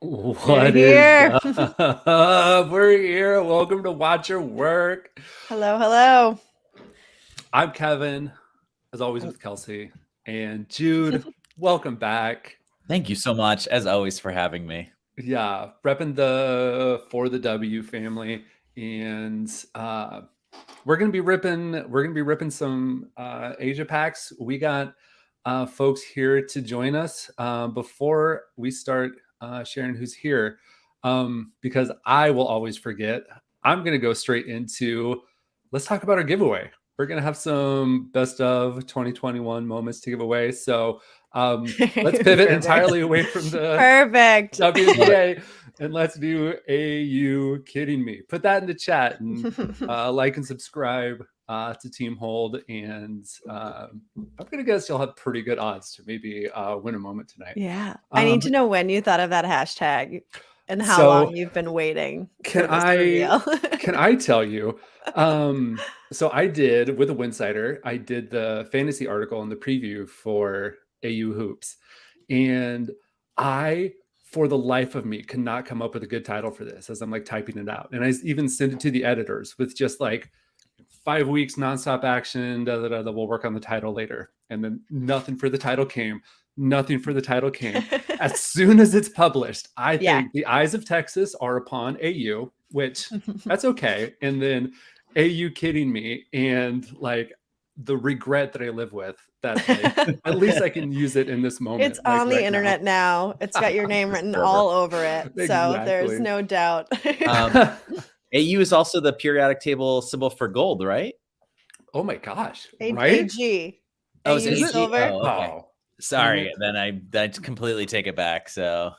What We're is here. up? We're here. Welcome to Watch Your Work. Hello, hello. I'm Kevin, as always I'm- with Kelsey. And Jude, welcome back. Thank you so much, as always, for having me. Yeah, repping the ForTheW family. And we're gonna be ripping some Asia packs. We got folks here to join us. Before we start sharing who's here, because I will always forget, I'm gonna go straight into let's talk about our giveaway. We're gonna have some best of 2021 moments to give away. So let's pivot entirely away from the Perfect. WNBA and let's do you kidding me? Put that in the chat and like and subscribe to Team Hold. And I'm going to guess you'll have pretty good odds to maybe win a moment tonight. Yeah. I need to know when you thought of that hashtag and how So, long you've been waiting for Can this reveal. I tell you? So I did with a Winsider, I did the fantasy article and the preview for AU Hoops. And I, for the life of me, could not come up with a good title for this as I'm like typing it out. And I even sent it to the editors with just like 5 weeks nonstop action. We'll work on the title later. And then nothing for the title came. Nothing for the title came. As soon as it's published, I think the eyes of Texas are upon AU, which that's okay. And then AU kidding me and like the regret that I live with that like, at least I can use it in this moment. It's on the right internet now. It's got your name written all over it. So there's no doubt. AU is also the periodic table symbol for gold, right? Oh my gosh. Right? AG. Oh, AU is it silver. Oh, okay. Sorry, then I completely take it back. So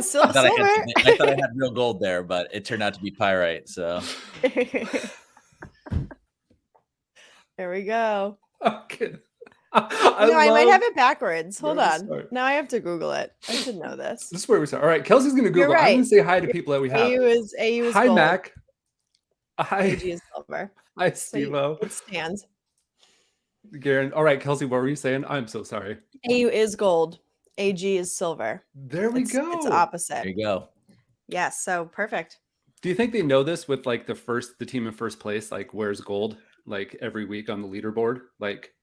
Silver. I thought I had real gold there, but it turned out to be pyrite. So there we go. Okay. I might have it backwards. Hold on. Start. Now I have to Google it. I should know this. This is where we start. All right, Kelsey's going to Google. Right. I'm going to say hi to people that we have. AU is hi, gold. Mac. Hi. AG is silver. Hi, Steve-O. It stands. Garen. All right, Kelsey, what were you saying? I'm so sorry. AU is gold. AG is silver. There we go. It's opposite. There you go. Yes, so perfect. Do you think they know this with like the team in first place, like wears gold like every week on the leaderboard, like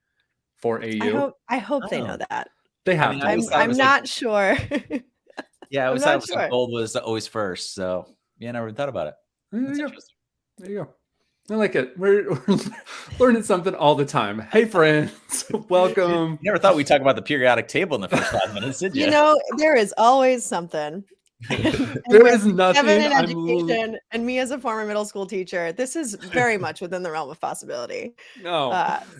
for AU? I hope they know that. They have. I'm not sure. Yeah, I was thought gold was always first. So yeah, I never thought about it. There you go. I like it. We're learning something all the time. Hey, friends. Welcome. You never thought we'd talk about the periodic table in the first 5 minutes, did you? You know, there is always something. There is nothing. Kevin in education and me as a former middle school teacher, this is very much within the realm of possibility. No,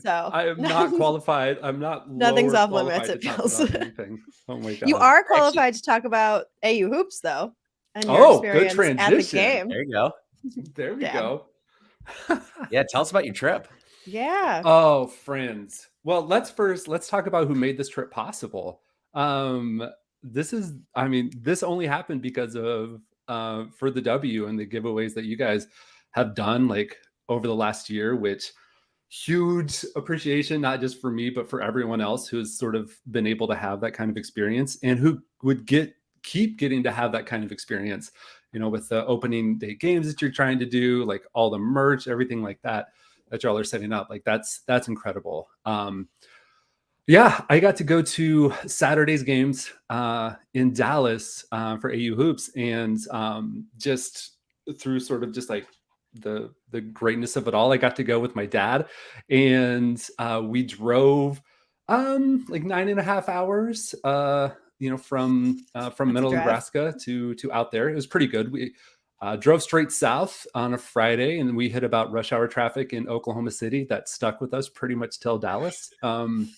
so I am not qualified. I'm not. Nothing's off limits. It feels. Oh my god! You are qualified to talk about AU hoops, though. And your good transition. At the game. There you go. There we go. Yeah, tell us about your trip. Yeah. Oh, friends. Well, let's talk about who made this trip possible. This only happened because of ForTheW and the giveaways that you guys have done like over the last year, which huge appreciation, not just for me, but for everyone else who has sort of been able to have that kind of experience and who would keep getting to have that kind of experience, with the opening day games that you're trying to do, like all the merch, everything like that y'all are setting up. Like that's incredible. Yeah, I got to go to Saturday's games in Dallas for AU Hoops, and just through sort of just like the greatness of it all, I got to go with my dad, and we drove like 9.5 hours, from Middle Nebraska to out there. It was pretty good. We drove straight south on a Friday, and we hit about rush hour traffic in Oklahoma City that stuck with us pretty much till Dallas. And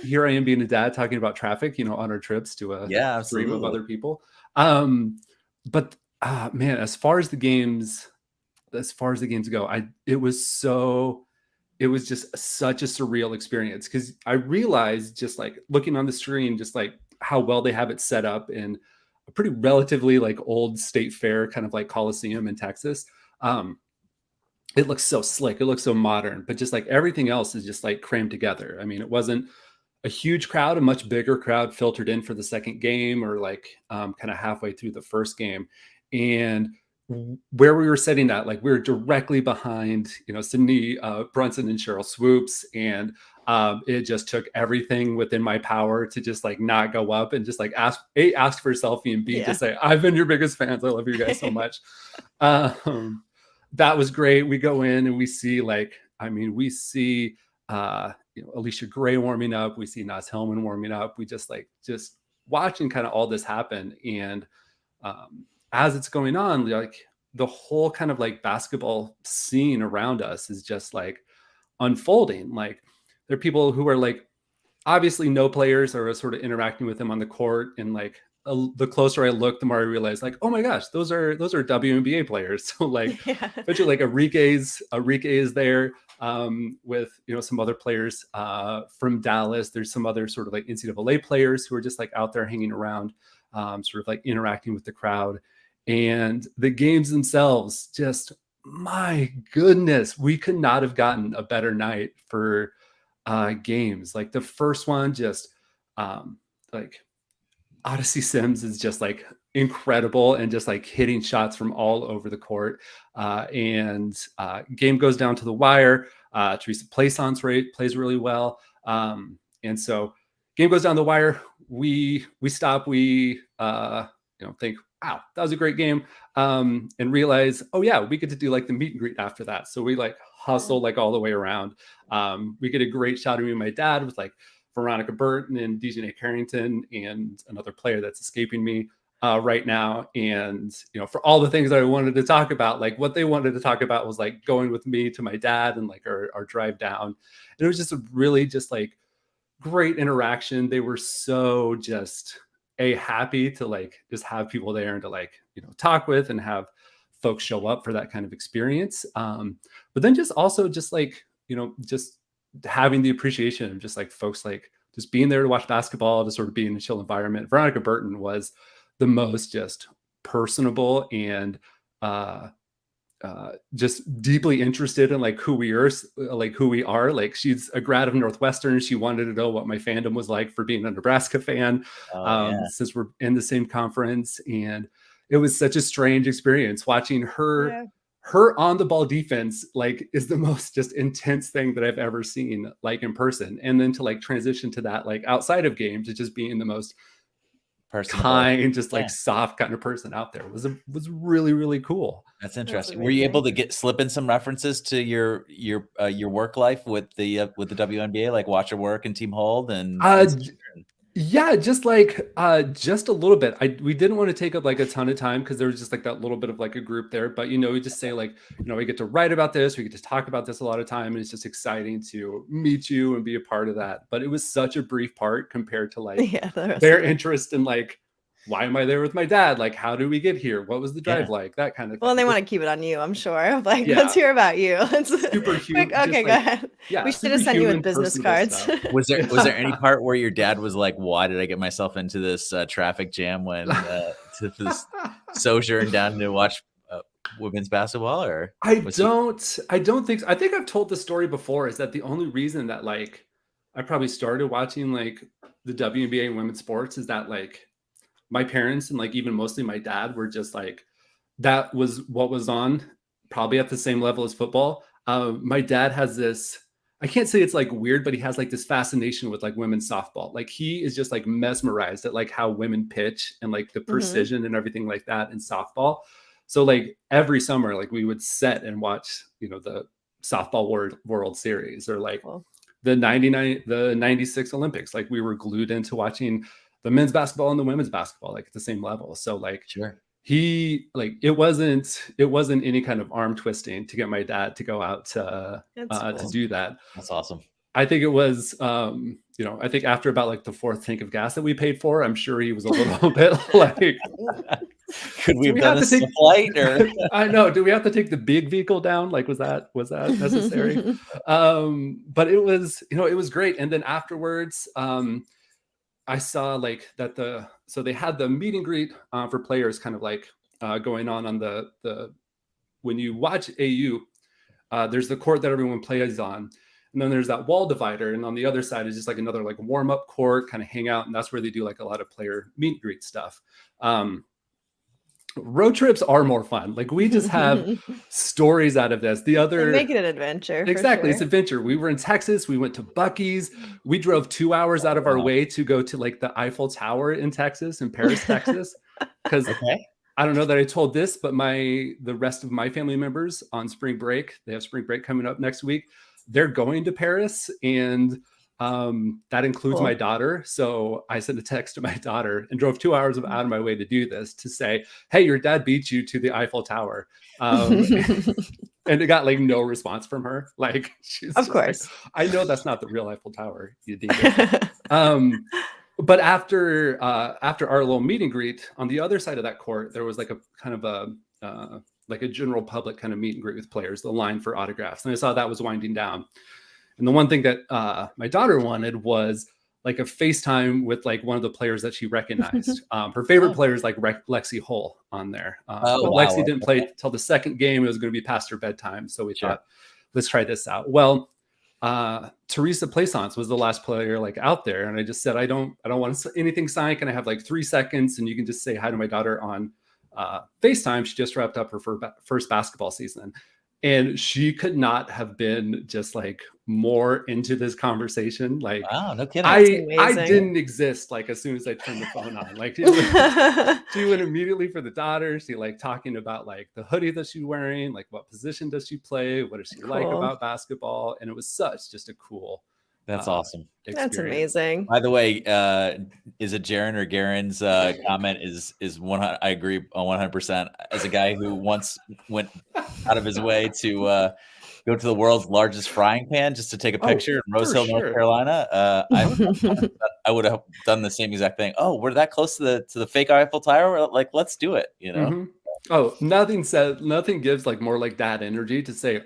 here I am being a dad talking about traffic, on our trips to a stream of other people. But man, as far as the games go, it was just such a surreal experience, because I realized, just like looking on the screen, just like how well they have it set up in a pretty relatively like old state fair kind of like Coliseum in Texas. It looks so slick. It looks so modern, but just like everything else is just like crammed together. I mean, it wasn't a huge crowd, a much bigger crowd filtered in for the second game, or like kind of halfway through the first game. And where we were sitting at, like we were directly behind, Sydney Brunson and Cheryl Swoops. And it just took everything within my power to just like not go up and just like ask for a selfie, and B, Yeah. just say, I've been your biggest fans. I love you guys so much. Um, that was great. We go in and we see we see Alicia Gray warming up. We see Naz Hellman warming up. We just watching kind of all this happen. And as it's going on, like the whole kind of like basketball scene around us is just like unfolding. Like there are people who are like obviously no players are sort of interacting with them on the court, and like the closer I look, the more I realize like, oh my gosh, those are WNBA players. So like Yeah. especially like Arike is there with some other players from Dallas. There's some other sort of like NCAA players who are just like out there hanging around, sort of like interacting with the crowd. And the games themselves, just my goodness, we could not have gotten a better night for games. Like the first one, just like Odyssey Sims is just like incredible and just like hitting shots from all over the court. And game goes down to the wire. Teresa Plaisance plays really well. And so game goes down the wire. We stop. We think, wow, that was a great game. And realize, oh yeah, we get to do like the meet and greet after that. So we like hustle like all the way around. We get a great shot of me and my dad with like Veronica Burton and Dejanay Carrington and another player that's escaping me right now. And, for all the things that I wanted to talk about, like what they wanted to talk about was like going with me to my dad and like our drive down. And it was just a really just like great interaction. They were so just happy to like just have people there and to like, talk with and have folks show up for that kind of experience. But then just also just like, just having the appreciation of just like folks like just being there to watch basketball, to sort of be in a chill environment. Veronica Burton was the most just personable and just deeply interested in like who we are. Like she's a grad of Northwestern. She wanted to know what my fandom was like for being a Nebraska fan, Oh, yeah. since we're in the same conference. And it was such a strange experience watching her. Yeah. Her on the ball defense like is the most just intense thing that I've ever seen like in person. And then to like transition to that like outside of games, to just being the most Personable. kind, just Yeah. like soft kind of person out there was really, really cool. That's interesting. Were you able to slip in some references to your work life with the WNBA, like Watch Your Work and Team Hold and yeah, just like just a little bit. We didn't want to take up like a ton of time because there was just like that little bit of like a group there. But we just say like, we get to write about this, we get to talk about this a lot of time, and it's just exciting to meet you and be a part of that. But it was such a brief part compared to like their interest in like, why am I there with my dad? Like, how do we get here? What was the drive like? That kind of thing. Well, they want to keep it on you, I'm sure. Like, let's hear about you. Super human. Okay, go ahead. Yeah, we should have sent you with business cards. Was there any part where your dad was like, "Why did I get myself into this traffic jam when to this sojourn down to watch women's basketball?" Or I don't think so. I think I've told the story before. Is that the only reason that like I probably started watching like the WNBA and women's sports is that like my parents and like even mostly my dad were just like, that was what was on, probably at the same level as football. My dad has this, I can't say it's like weird, but he has like this fascination with like women's softball. Like he is just like mesmerized at like how women pitch and like the precision and everything like that in softball. So like every summer, like we would sit and watch, the softball world series, or like the 96 Olympics. Like we were glued into watching the men's basketball and the women's basketball, like at the same level. So like, he like, it wasn't any kind of arm twisting to get my dad to go out to do that. That's awesome. I think it was, I think after about like the fourth tank of gas that we paid for, I'm sure he was a little bit like, could we have done this flight? Or I know, do we have to take the big vehicle down? Like, was that necessary? But it was, it was great. And then afterwards, I saw like that so they had the meet and greet for players kind of like going on the when you watch AU, there's the court that everyone plays on. And then there's that wall divider, and on the other side is just like another like warm up court, kind of hang out, and that's where they do like a lot of player meet and greet stuff. Road trips are more fun. Like we just have stories out of this. The They other make it an adventure. exactly, For it's sure. adventure. We were in Texas. We went to Buc-ee's. We drove 2 hours out of our Wow. way to go to like the Eiffel Tower in Texas, in Paris, Texas, because Okay. I don't know that I told this, but the rest of my family members on spring break, they have spring break coming up next week. They're going to Paris, and that includes my Cool. daughter. So I sent a text to my daughter and drove 2 hours out of my way to do this, to say, "Hey, your dad beat you to the Eiffel Tower." And it got like no response from her. Like she's Of just like, course. "I know that's not the real Eiffel Tower, you idiot." But after our little meet and greet on the other side of that court, there was like a kind of like a general public kind of meet and greet with players, the line for autographs, and I saw that was winding down. And the one thing that my daughter wanted was like a FaceTime with like one of the players that she recognized. Her favorite player is like Lexi Hull on there, Oh, but wow. Lexi didn't play till the second game. It was going to be past her bedtime, so we Sure. thought, let's try this out. Well, Teresa Plaisance was the last player like out there, and I just said, I don't want anything signed. Can I have like 3 seconds, and you can just say hi to my daughter on FaceTime? She just wrapped up her first basketball season, and she could not have been just like more into this conversation. Like, Wow, no kidding. That's I amazing. didn't exist like as soon as I turned the phone on. Like she went immediately for the daughter. She like talking about like the hoodie that she's wearing, like what position does she play, what does she like Cool. about basketball, and it was such just a cool That's awesome. experience. That's amazing. By the way, is it Jaren or Garen's comment is 100? I agree on 100%. As a guy who once went out of his way to go to the world's largest frying pan just to take a picture in Rose for Hill, North sure. Carolina, I would have done the same exact thing. Oh, we're that close to the fake Eiffel Tower. Like, let's do it. You know. Mhm. Oh, nothing gives like more like that energy to say,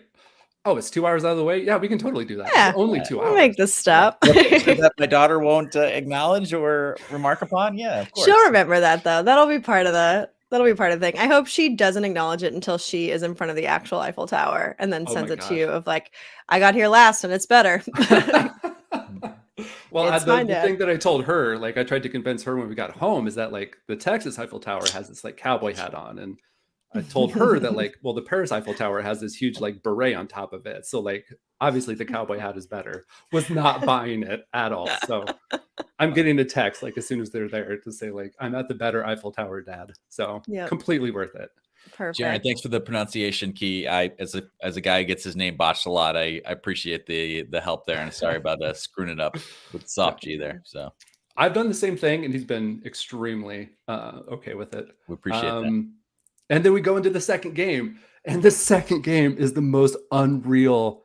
oh, it's 2 hours out of the way. Yeah, we can totally do that. Yeah, It's only 2 we'll hours. make this stop. That my daughter won't acknowledge or remark upon. Yeah, of course. She'll remember that though. That'll be part of the thing. I hope she doesn't acknowledge it until she is in front of the actual Eiffel Tower and then Oh sends my it to gosh. you of like, I got here last and it's better. Well, It's the fine, Dad. thing that I told her, like I tried to convince her when we got home, is that like the Texas Eiffel Tower has this like cowboy hat on, and I told her that like, well, the Paris Eiffel Tower has this huge like beret on top of it, so like obviously the cowboy hat is better. Was not buying it at all. So I'm getting a text like as soon as they're there to say like, I'm at the better Eiffel Tower, Dad. So Yep. completely worth it. Perfect. Jaren, thanks for the pronunciation key. As a guy who gets his name botched a lot, I appreciate the help there, and sorry about screwing it up with soft G there. So I've done the same thing, and he's been extremely okay with it. we appreciate that. And then we go into the second game, and the second game is the most unreal,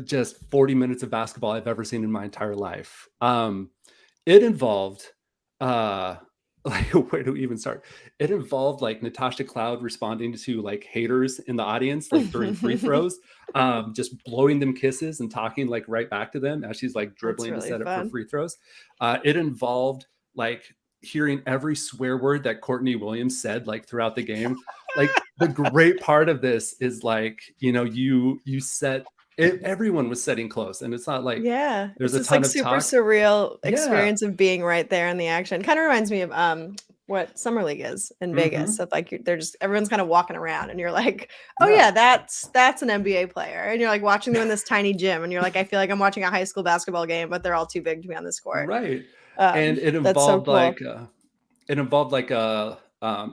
just 40 minutes of basketball I've ever seen in my entire life. It involved, like, where do we even start? It involved like Natasha Cloud responding to like haters in the audience, like during free throws, just blowing them kisses and talking like right back to them as she's like dribbling really to set up fun. for free throws. It involved like hearing every swear word that Courtney Williams said like throughout the game. Like the great part of this is like, you know, you set it, everyone was setting close, and it's not like Yeah, there's it's a this ton like of super talk. surreal Yeah. experience of being right there in the action. Kind of reminds me of what Summer League is in Vegas. Mhm. Of like they're just everyone's kind of walking around, and you're like, oh Yeah. yeah, that's an NBA player, and you're like watching them in this tiny gym, and you're like, I feel like I'm watching a high school basketball game, but they're all too big to be on this court. Right. And it That's so involved cool.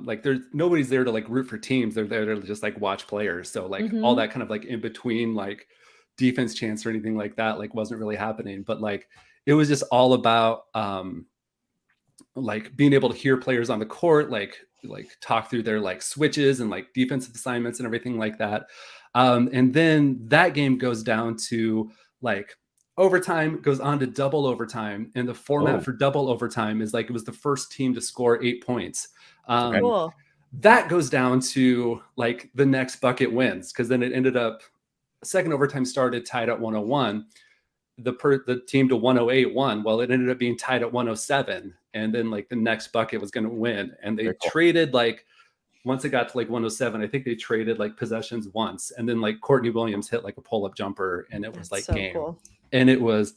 like there's nobody's there to like root for teams. They're there to just like watch players. So like all Mhm. that kind of like in between like defense chants or anything like that like wasn't really happening. But like it was just all about like being able to hear players on the court like talk through their like switches and like defensive assignments and everything like that. And then that game goes down to like overtime, goes on to double overtime, and the format for double overtime is like it was the first team to score 8 points. Cool. That goes down to like the next bucket wins, because then it ended up second overtime started tied at 101. The team to 108 won. Well, it ended up being tied at 107, and then like the next bucket was going to win, and they Very cool. traded like once it got to like 107, I think they traded like possessions once, and then like Courtney Williams hit like a pull-up jumper, and it was like so game. cool. And it was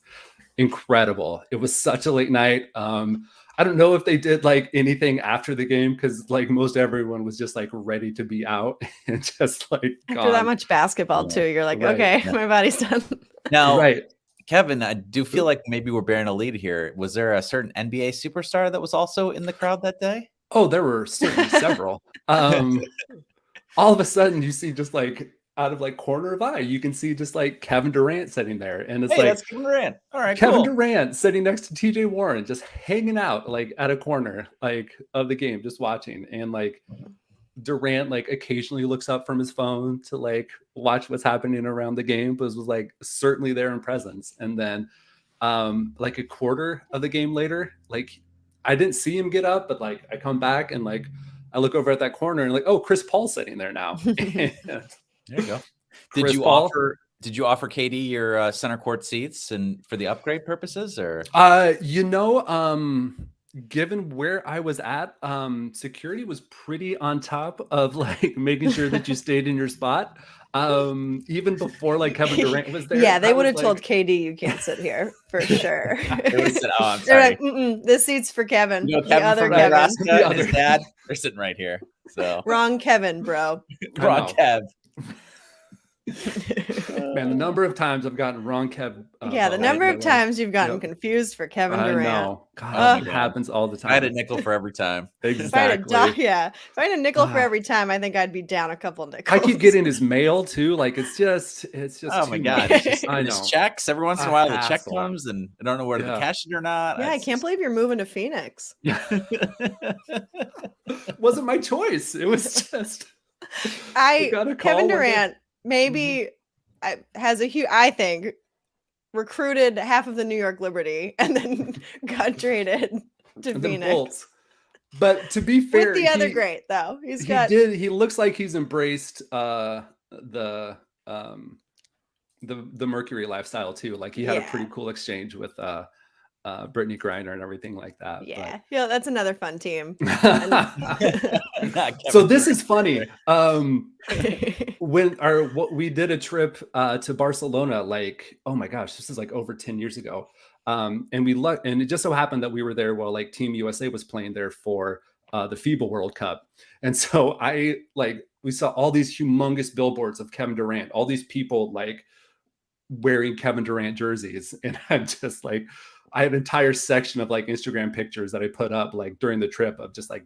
incredible. It was such a late night. I don't know if they did like anything after the game, because like most everyone was just like ready to be out and just like After gone. that much basketball too, you're like, Right. okay, my body's done. Now, Right. Kevin, I do feel like maybe we're bearing a lead here. Was there a certain NBA superstar that was also in the crowd that day? Oh, there were certainly several. All of a sudden you see just like out of like corner of eye, you can see just like Kevin Durant sitting there, and it's Hey, like that's Kevin Durant. All right, Kevin cool. Durant sitting next to TJ Warren, just hanging out like at a corner like of the game, just watching. And like Durant like occasionally looks up from his phone to like watch what's happening around the game, but was like certainly there in presence. And then like a quarter of the game later, like I didn't see him get up, but like I come back and like I look over at that corner and like, oh, Chris Paul's sitting there now. There you go. Chris Paul. Did you offer KD your center court seats and for the upgrade purposes, or? Given where I was at, security was pretty on top of like making sure that you stayed in your spot. Even before like Kevin Durant was there. Yeah, they would have like, told KD you can't sit here for sure. They would have said, "Oh, I'm They're sorry." like, this seat's for Kevin. You know, the Kevin other from Kevin. Nebraska and his dad, they're sitting right here. So Wrong Kevin, bro. wrong Kev. Man, the number of times I've gotten wrong Kev. Yeah, the number of times you've gotten confused for Kevin Durant. I know. God, it happens all the time. I had a nickel for every time. Exactly. If I had a nickel for every time, I think I'd be down a couple nickels. I keep getting his mail too. Like it's just oh my god. I know. His checks every once in a while. The check comes and I don't know whether to cash it or not. Yeah, I can't believe you're moving to Phoenix. Yeah. Wasn't my choice. It was just Kevin Durant maybe has a huge, I think, recruited half of the New York Liberty and then got traded to Phoenix. But to be fair, with the other great though, he looks like he's embraced the Mercury lifestyle too. Like he had a pretty cool exchange with Brittany Griner and everything like that. Yeah, that's another fun team. So this is funny. We did a trip to Barcelona, like, oh my gosh, this is like over 10 years ago. And it just so happened that we were there while like Team USA was playing there for the FIBA World Cup. And so we saw all these humongous billboards of Kevin Durant, all these people like wearing Kevin Durant jerseys. And I'm just like, I had an entire section of like Instagram pictures that I put up like during the trip of just like,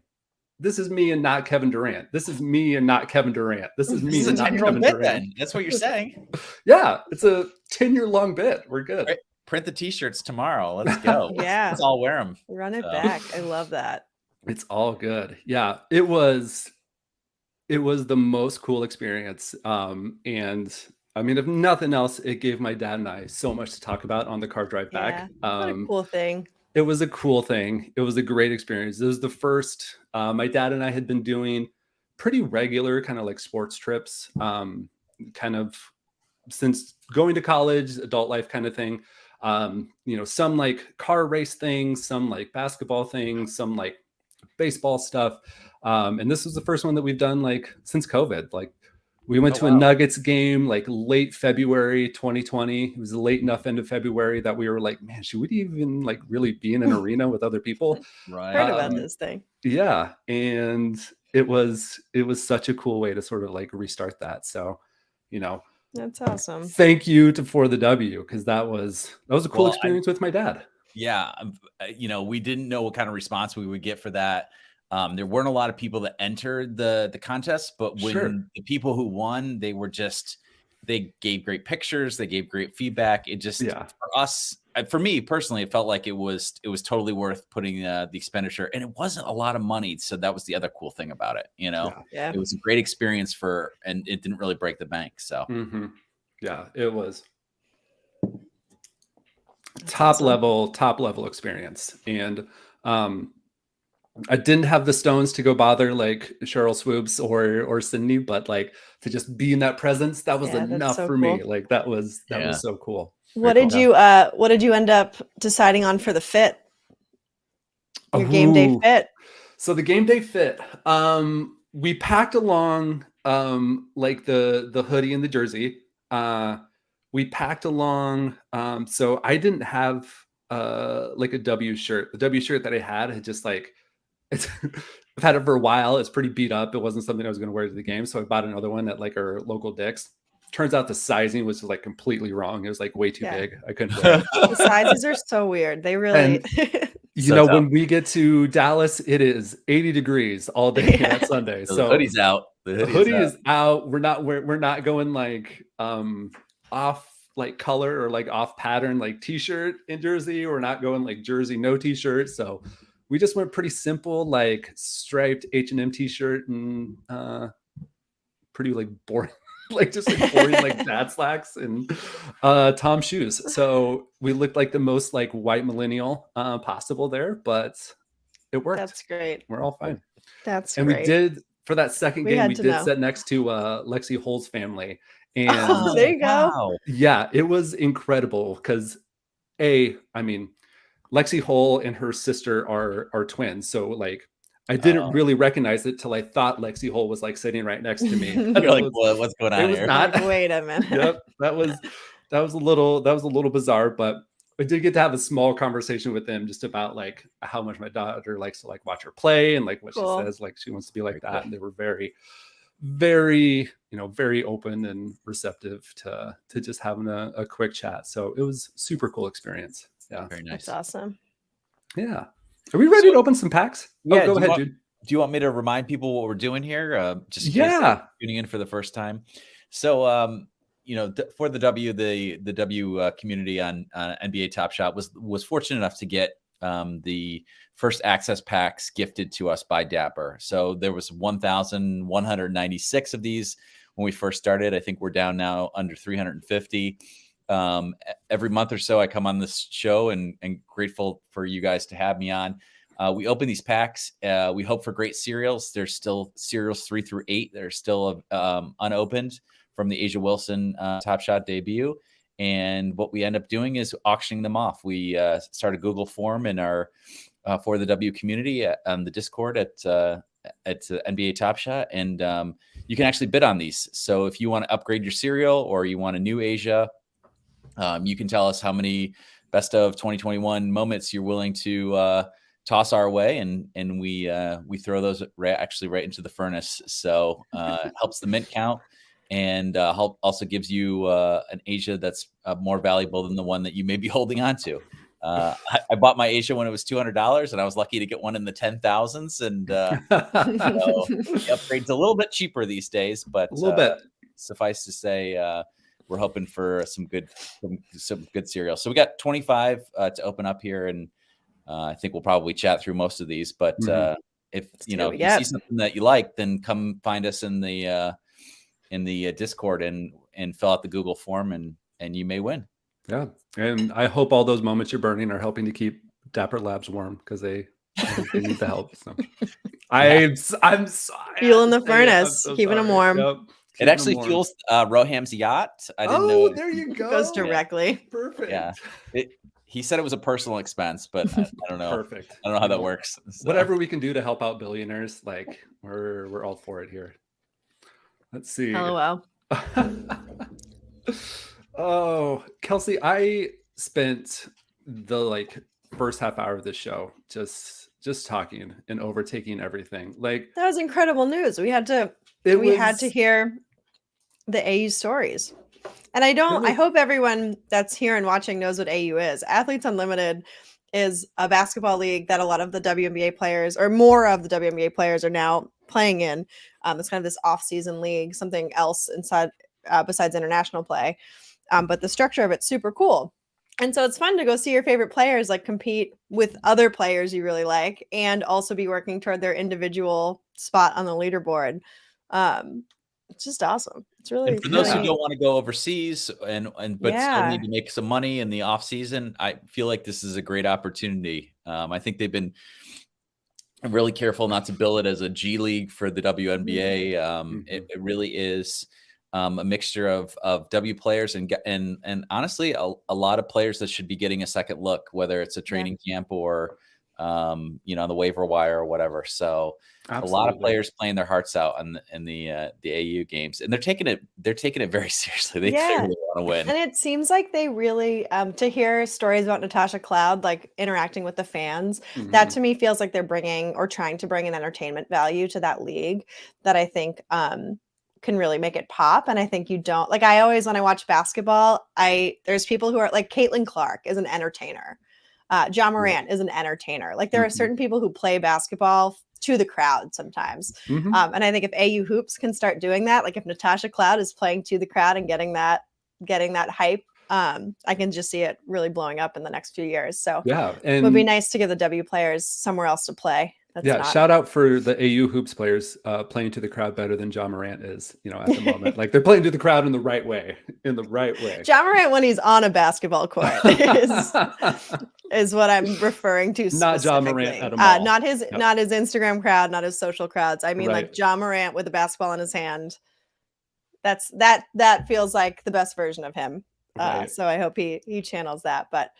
this is me and not Kevin Durant. This is me and not Kevin Durant. This is me and not Kevin Durant. Then. That's what you're saying. Yeah, it's a 10-year-long bit. We're good. Right. Print the t-shirts tomorrow. Let's go. Yeah. Let's all wear them. Run it back. I love that. It's all good. Yeah, it was the most cool experience. And I mean, if nothing else, it gave my dad and I so much to talk about on the car drive back. What a cool thing. It was a cool thing. It was a great experience. It was the first, my dad and I had been doing pretty regular kind of like sports trips, kind of since going to college, adult life kind of thing. Some like car race things, some like basketball things, some like baseball stuff. And this was the first one that we've done like since COVID. Like we went to a Nuggets game like late February 2020. It was late enough into February that we were like, man, should we even like really be in an arena with other people? Right. Heard about this thing. Yeah. And it was such a cool way to sort of like restart that. So, that's awesome. Thank you to ForTheW, because that was a cool experience with my dad. Yeah. We didn't know what kind of response we would get for that. There weren't a lot of people that entered the contest, but when the people who won, they gave great pictures, they gave great feedback. It just for me personally, it felt like it was totally worth putting the expenditure, and it wasn't a lot of money. So that was the other cool thing about it. It was a great experience and it didn't really break the bank. So yeah, it was top level experience. And I didn't have the stones to go bother like Cheryl Swoops or Sydney, but like to just be in that presence, that was enough for me. Like that was so cool. What did you end up deciding on for the fit? Your game day fit? So the game day fit. we packed along like the hoodie and the jersey. We packed along. So I didn't have like a W shirt. The W shirt that I had just like it's I've had it for a while. It's pretty beat up. It wasn't something I was going to wear to the game, so I bought another one at like our local Dick's. Turns out the sizing was like completely wrong. It was like way too big. I couldn't wear it. The sizes are so weird. They really. You know, when we get to Dallas, it is 80 degrees all day that Sunday. So the hoodie's out. The hoodie is out. We're not going like off like color or like off pattern like t-shirt and jersey. We're not going like jersey no t-shirt. So we just went pretty simple, like striped H&M t-shirt and pretty like boring like just like boring like dad slacks and Tom shoes. So we looked like the most like white millennial possible there, but it worked. That's great. We're all fine. That's and great. We did for that second game. We did sit next to Lexi Hull's family, and there you go. Yeah, it was incredible because I mean, Lexi Hull and her sister are twins, so like. I didn't really recognize it till I thought Lexi Hull was like sitting right next to me. You're like, what's going on here? Not, like, wait a minute. Yep, that was a little bizarre, but I did get to have a small conversation with them just about like how much my daughter likes to like watch her play and like what she says, like she wants to be like that. And they were very, very, very open and receptive to just having a quick chat. So it was super cool experience. Yeah, very nice. That's awesome. Yeah. Are we ready to open some packs? Yeah, go ahead, Jude. Do you want me to remind people what we're doing here? Just in case tuning in for the first time. So, for the W community on NBA Top Shot was fortunate enough to get the first access packs gifted to us by Dapper. So there was 1,196 of these when we first started. I think we're down now under 350. Every month or so I come on this show and grateful for you guys to have me on. We open these packs. We hope for great cereals. There's still cereals 3 through 8. They're still unopened from the Asia Wilson Top Shot debut. And what we end up doing is auctioning them off. We start a Google form in our For the W community on the Discord at NBA Top Shot. And you can actually bid on these. So if you want to upgrade your cereal or you want a new Asia, you can tell us how many best of 2021 moments you're willing to toss our way, and we throw those actually right into the furnace. So helps the mint count, and also gives you an Asia that's more valuable than the one that you may be holding on to. I bought my Asia when it was $200, and I was lucky to get one in the 10,000s. And the upgrade's a little bit cheaper these days, but a little bit. Suffice to say, we're hoping for some good cereal. So we got 25 to open up here, and I think we'll probably chat through most of these. But if you see something that you like, then come find us in the Discord and fill out the Google form, and you may win. Yeah, and I hope all those moments you're burning are helping to keep Dapper Labs warm because they need the help. So I'm fueling the furnace, keeping them warm. Yep. It actually fuels Roham's yacht. I didn't know. There you go. It goes directly. Perfect. Yeah. He said it was a personal expense, but I don't know. Perfect. I don't know how that works. So. Whatever we can do to help out billionaires, like we're all for it here. Let's see. LOL. Oh, Kelsey, I spent the first half hour of the show just talking and overtaking everything. Like that was incredible news. We had to hear the AU stories. And I hope everyone that's here and watching knows what AU is. Athletes Unlimited is a basketball league that a lot of the WNBA players, or more of the WNBA players, are now playing in. It's kind of this off-season league, something else inside besides international play. But the structure of it's super cool. And so it's fun to go see your favorite players like compete with other players you really like, and also be working toward their individual spot on the leaderboard. It's just awesome. It's really, and for those who don't want to go overseas but still need to make some money in the off season, I feel like this is a great opportunity. I think they've been really careful not to bill it as a G League for the WNBA. It really is a mixture of W players and honestly a lot of players that should be getting a second look, whether it's a training camp or on the waiver wire or whatever. So Absolutely. a lot of players playing their hearts out in the AU games, and they're taking it very seriously. They clearly want to win. And it seems like they really to hear stories about Natasha Cloud like interacting with the fans, that to me feels like they're bringing or trying to bring an entertainment value to that league that I think can really make it pop. And I think you don't like, I always, when I watch basketball, there's people who are like Caitlin Clark is an entertainer. John Morant is an entertainer. Like there are certain people who play basketball to the crowd sometimes. And I think if AU Hoops can start doing that, like if Natasha Cloud is playing to the crowd and getting that hype, I can just see it really blowing up in the next few years. So yeah, and it would be nice to give the W players somewhere else to play. Shout out for the AU Hoops players playing to the crowd better than John Morant is, at the moment. Like they're playing to the crowd in the right way. John Morant, when he's on a basketball court, is what I'm referring to. Not John Morant at a mall. Not his Instagram crowd, not his social crowds. I mean, like John Morant with a basketball in his hand. That feels like the best version of him. So I hope he channels that. But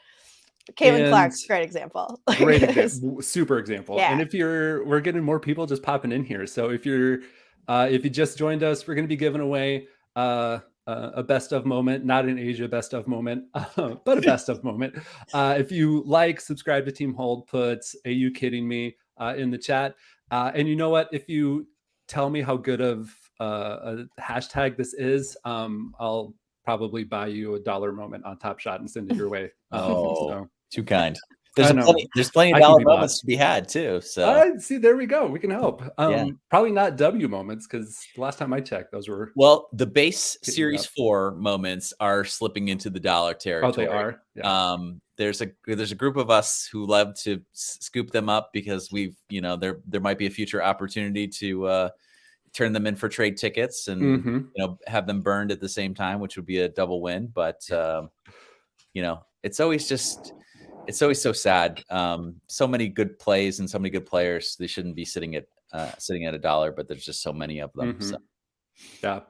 Caitlin Clark's great example. Great example, super example. Yeah. And we're getting more people just popping in here. So if you just joined us, we're going to be giving away a best of moment, not an Asia best of moment, but a best of moment. If you subscribe to Team Hold, put "Are you kidding me?" In the chat. And you know what? If you tell me how good of a hashtag this is, I'll probably buy you $1 moment on Top Shot and send it your way. Too kind. There's plenty of dollar moments to be had too. So see, there we go. We can help. Probably not W moments, because the last time I checked, those were the base Series 4 moments are slipping into the dollar territory. Oh, they are. Yeah. There's a group of us who love to scoop them up because there might be a future opportunity to turn them in for trade tickets and have them burned at the same time, which would be a double win. But it's always so sad. So many good plays and so many good players. They shouldn't be sitting at $1, but there's just so many of them. So. Yeah.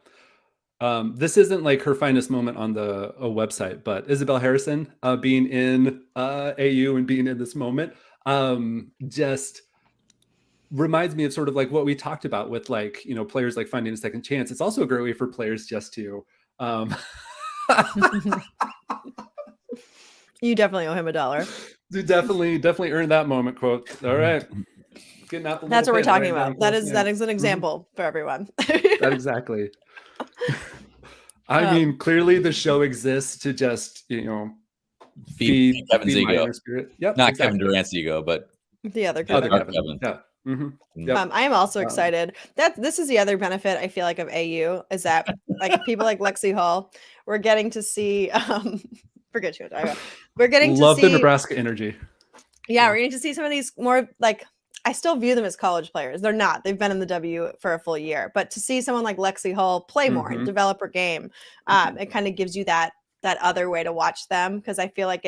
This isn't like her finest moment on the website, but Isabel Harrison being in AU and being in this moment just reminds me of sort of like what we talked about with players like finding a second chance. It's also a great way for players just to you definitely owe him $1. You definitely earned that moment quote. All right. That's what we're talking about. That is an example for everyone. That exactly. I mean, clearly the show exists to just, feed Kevin's ego. Spirit. Yep, not exactly. Kevin Durant's ego, but the other Kevin. Yeah. Yep. I am also excited that this is the other benefit I feel like of AU is that like people like Lexi Hall, we're getting to see forget you. We're getting to see the Nebraska energy. Yeah, we're getting to see some of these more like I still view them as college players. They're not. They've been in the W for a full year. But to see someone like Lexi Hull play more and develop her game, it kind of gives you that other way to watch them, because I feel like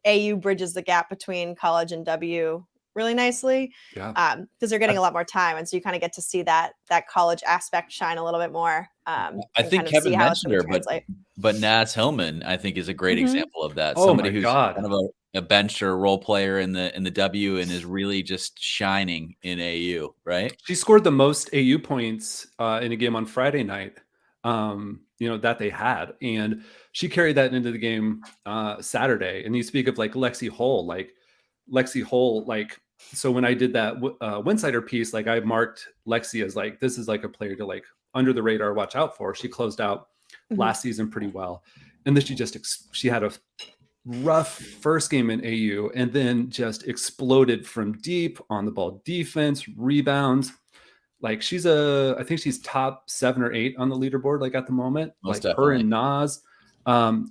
AU bridges the gap between college and W really nicely. Yeah. Because they're getting a lot more time, and so you kind of get to see that college aspect shine a little bit more. I think Kevin mentioned her, but Naz Hillman, I think, is a great example of that. Somebody who's kind of a bench or a role player in the W and is really just shining in AU, right? She scored the most AU points in a game on Friday night, that they had. And she carried that into the game Saturday. And you speak of like Lexi Hull, so when I did that Winsider piece, like I marked Lexi as like, this is like a player to like under the radar watch out for. She closed out last season pretty well. And then she had a rough first game in AU and then just exploded from deep on the ball defense, rebounds. Like I think she's top 7 or 8 on the leaderboard, like at the moment. Most like definitely. Her and Nas.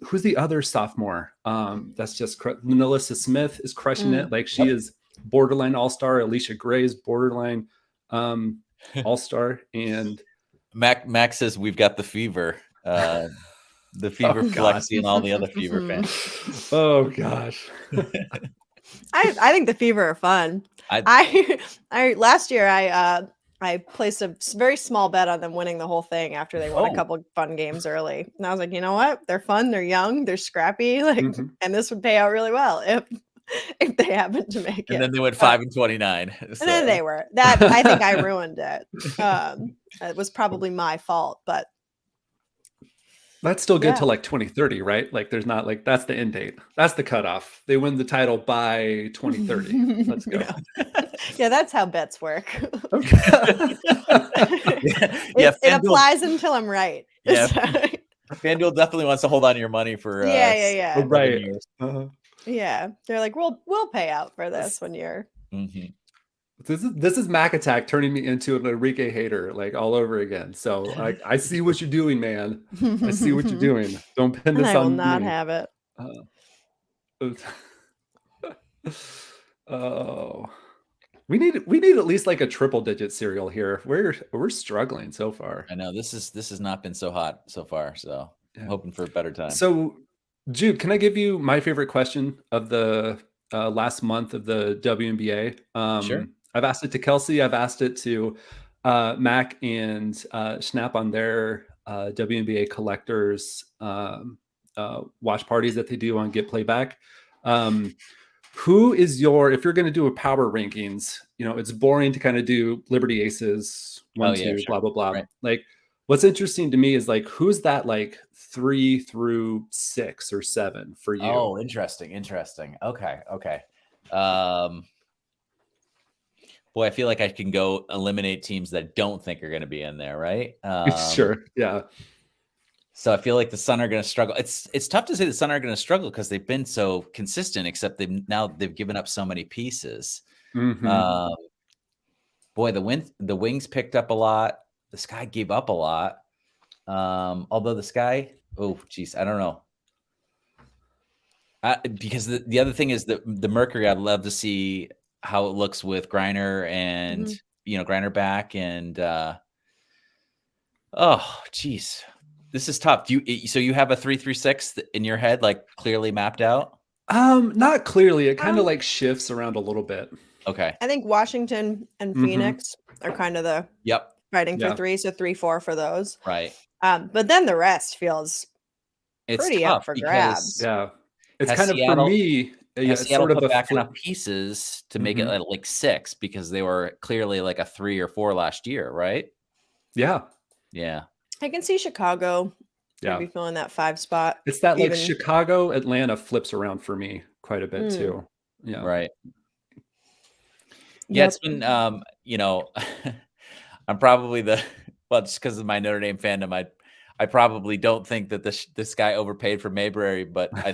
Who's the other sophomore? That's just Melissa Smith is crushing it. Like she is borderline all-star. Alicia Gray's borderline all-star. And Max says we've got the fever. The fever Lexi and all the other fever fans. Oh gosh. I think the fever are fun. I last year I placed a very small bet on them winning the whole thing after they won a couple fun games early. And I was like, you know what? They're fun, they're young, they're scrappy, and this would pay out really well if they happened to make it. And then they went 5-29. So. And then they were that. I think I ruined it. It was probably my fault, but that's still good till like 2030, right? Like there's not like that's the end date. That's the cutoff. They win the title by 2030. Let's go. Yeah, that's how bets work. Okay. It applies until I'm right. Yeah. FanDuel definitely wants to hold on to your money for yeah. Right. Years. Yeah. They're like, we'll pay out for this when you're This is Mac Attack turning me into an Enrique hater like all over again. So I see what you're doing, man. I see what you're doing. Don't pin this on me. I will not have it. Oh, we need at least like a triple digit cereal here. We're struggling so far. I know this has not been so hot so far. So I'm hoping for a better time. So, Jude, can I give you my favorite question of the last month of the WNBA? Sure. I've asked it to Kelsey. I've asked it to Mac and Schnapp on their WNBA collectors watch parties that they do on Get Playback. Who is if you're going to do a power rankings, it's boring to kind of do Liberty Aces, 1, 2, sure. Blah, blah, blah. Right. Like what's interesting to me is like, who's that like 3 through 6 or 7 for you? Oh, interesting. Okay. Boy, I feel like I can go eliminate teams that I don't think are going to be in there, right? Sure. Yeah. So I feel like the Sun are going to struggle. It's tough to say the Sun are going to struggle because they've been so consistent, except they've given up so many pieces. Mm-hmm. Boy, the Wings picked up a lot. The Sky gave up a lot. Although the Sky, oh geez, I don't know. Because the other thing is that the Mercury, I'd love to see how it looks with Griner and Griner back and oh geez. This is tough. So you have a 3-3-6 in your head, like clearly mapped out? Not clearly. It kind of like shifts around a little bit. Okay. I think Washington and Phoenix are kind of the fighting for 3, so 3-4 for those. Right. But then the rest feels pretty up for grabs. Yeah. It's kind of for me. Seattle sort of put back enough pieces to make it like 6 because they were clearly like a 3 or 4 last year, right? Yeah. Yeah. I can see Chicago maybe filling that 5 spot. It's that like Chicago, Atlanta flips around for me quite a bit too. Yeah. Right. Yeah, it's been I'm probably just because of my Notre Dame fandom, I probably don't think that this guy overpaid for Mayberry, but I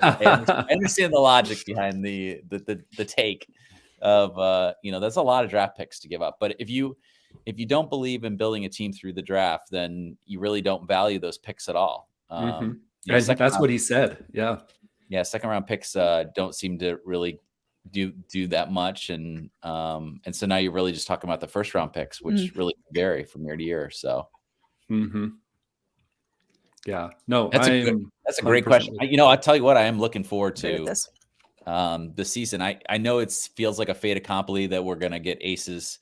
understand the logic behind the take of that's a lot of draft picks to give up. But if you don't believe in building a team through the draft, then you really don't value those picks at all. That's what he said. Yeah. Yeah. Second round picks don't seem to really do that much. And so now you're really just talking about the first round picks, which really vary from year to year. So. Yeah. No, that's a great question. I'll tell you what, I am looking forward to the season. I know it feels like a fait accompli that we're going to get Aces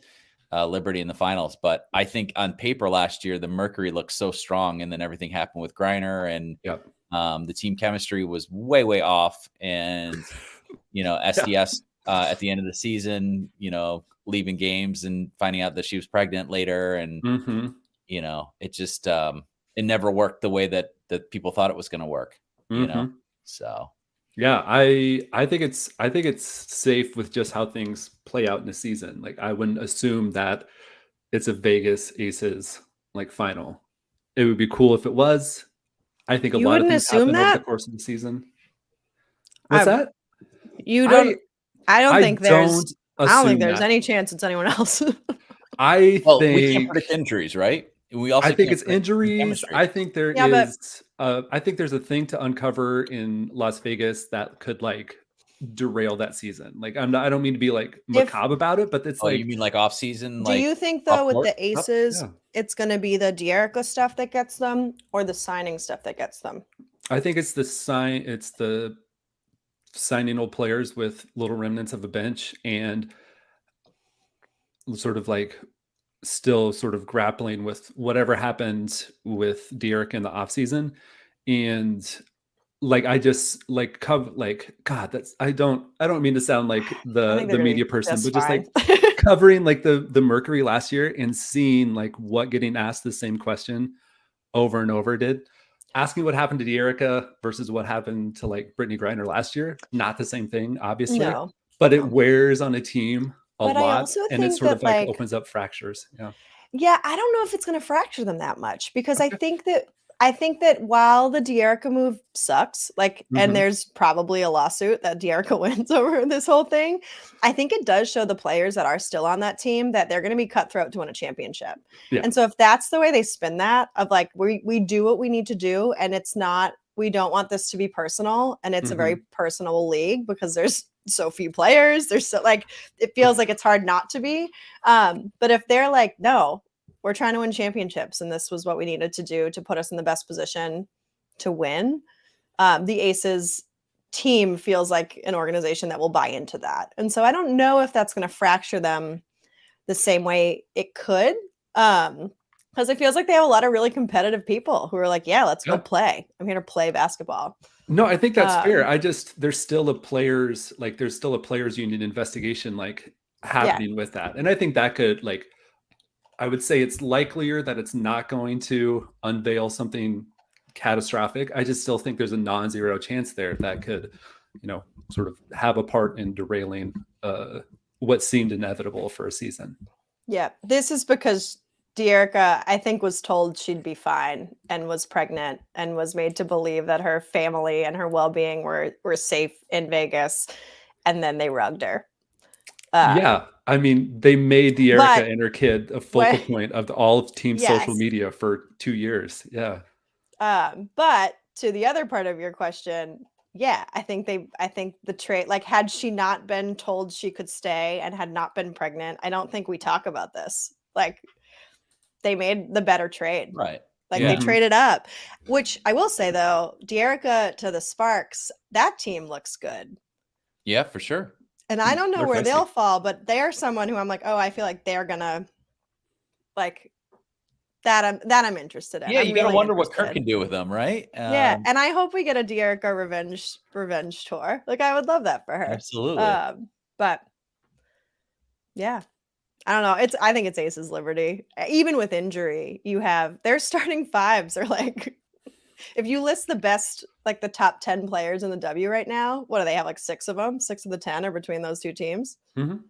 Liberty in the finals, but I think on paper last year, the Mercury looked so strong, and then everything happened with Griner, and the team chemistry was way, way off. And, SDS at the end of the season, leaving games and finding out that she was pregnant later. And, it just, it never worked the way that people thought it was going to work, so. Yeah, I think it's safe with just how things play out in a season. Like I wouldn't assume that it's a Vegas Aces like final. It would be cool if it was. I think a lot of things happen over the course of the season. What's that? You don't. I don't think there's any chance it's anyone else. We can't predict injuries, right? I think it's injuries. I think there is. I think there's a thing to uncover in Las Vegas that could like derail that season. Like I don't mean to be like macabre about it, but it's like you mean like off season. Do you think though with the Aces, it's going to be the De'Erica stuff that gets them, or the signing stuff that gets them? I think it's the signing old players with little remnants of a bench and sort of like still sort of grappling with whatever happened with De'Erica in the offseason. And like I just like God, I don't mean to sound like I think the they're gonna media be person, just but just fine. like covering like the Mercury last year and seeing like what getting asked the same question over and over did. Asking what happened to De'Erica versus what happened to like Brittany Griner last year, not the same thing, obviously, No, but it no. wears on a team a But I lot, also and it think sort that of like like opens up fractures. Yeah. yeah, I don't know if it's gonna fracture them that much because Okay. I think that while the De'Erica move sucks, like, and Mhm. there's probably a lawsuit that De'Erica wins over this whole thing, I think it does show the players that are still on that team that they're gonna be cutthroat to win a championship. Yeah. And so if that's the way they spin that, of like we do what we need to do, and it's not we don't want this to be personal, and it's a very Mhm. personal league because there's so few players. There's so like it feels like it's hard not to be. But if they're like, no, we're trying to win championships, and this was what we needed to do to put us in the best position to win, the Aces team feels like an organization that will buy into that. And so I don't know if that's going to fracture them the same way it could. Because it feels like they have a lot of really competitive people who are like, yeah, let's go Yeah. play. I'm here to play basketball. No, I think that's fair. Um, I just there's still a players union investigation like yeah, happening with that. And I think that could like I would say it's likelier that it's not going to unveil something catastrophic. I just still think there's a non-zero chance there that could, sort of have a part in derailing what seemed inevitable for a season. yeah. This is because De'Erica, I think, was told she'd be fine and was pregnant and was made to believe that her family and her well-being were safe in Vegas, and then they rugged her. Yeah, I mean, they made the But Erica and her kid a focal what point of all of team social yes. media for 2 years. Yeah. But to the other part of your question, yeah, I think the trade, like, had she not been told she could stay and had not been pregnant, I don't think we talk about this. Like, they made the better trade. Right. Like, they Yeah. Mhm. traded up, which I will say though, De'Erica to the Sparks, that team looks good. Yeah, for sure. And I don't know They're where feisty. they'll fall, but they're someone who I'm like, oh, I feel like they're gonna like that I'm interested in. Yeah, I'm you gotta really wonder what Kirk interested. can do with them, right? Yeah, and I hope we get a De'Erica revenge tour. Like, I would love that for her. Absolutely. But yeah, I don't know. I think it's Aces Liberty. Even with injury, you have their starting fives are like if you list the best, like the top 10 players in the W right now, what do they have? Like six of them? Six of the 10 are between those two teams. Mhm.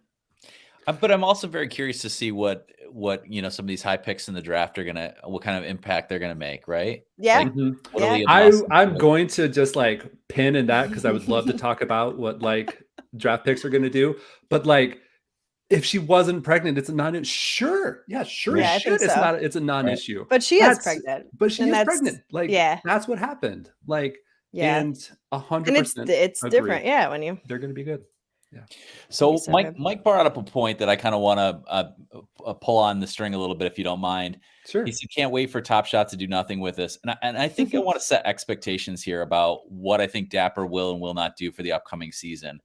But I'm also very curious to see what some of these high picks in the draft are what kind of impact they're gonna make, right? Yeah. Like, Mhm. what are Yeah. Liam Lawson I'm doing? going to just like pin in that because I would love to talk about what like draft picks are going to do. But like, if she wasn't pregnant, it's a non. Sure, yeah, sure as Right, Yeah, I think shit, it's so. not. It's a right. non-issue. But she is That's, pregnant. but she And is that's pregnant. Like yeah. that's what happened. Like, Yeah. and And 100% it's agree. different. Yeah, when you They're going to be good. Yeah, can be So so Mike good. Mike brought up a point that I kind of want to pull on the string a little bit, if you don't mind. He sure. said, "Can't wait for Top Shot to do nothing with us," and I think I want to set expectations here about what I think Dapper will and will not do for the upcoming season.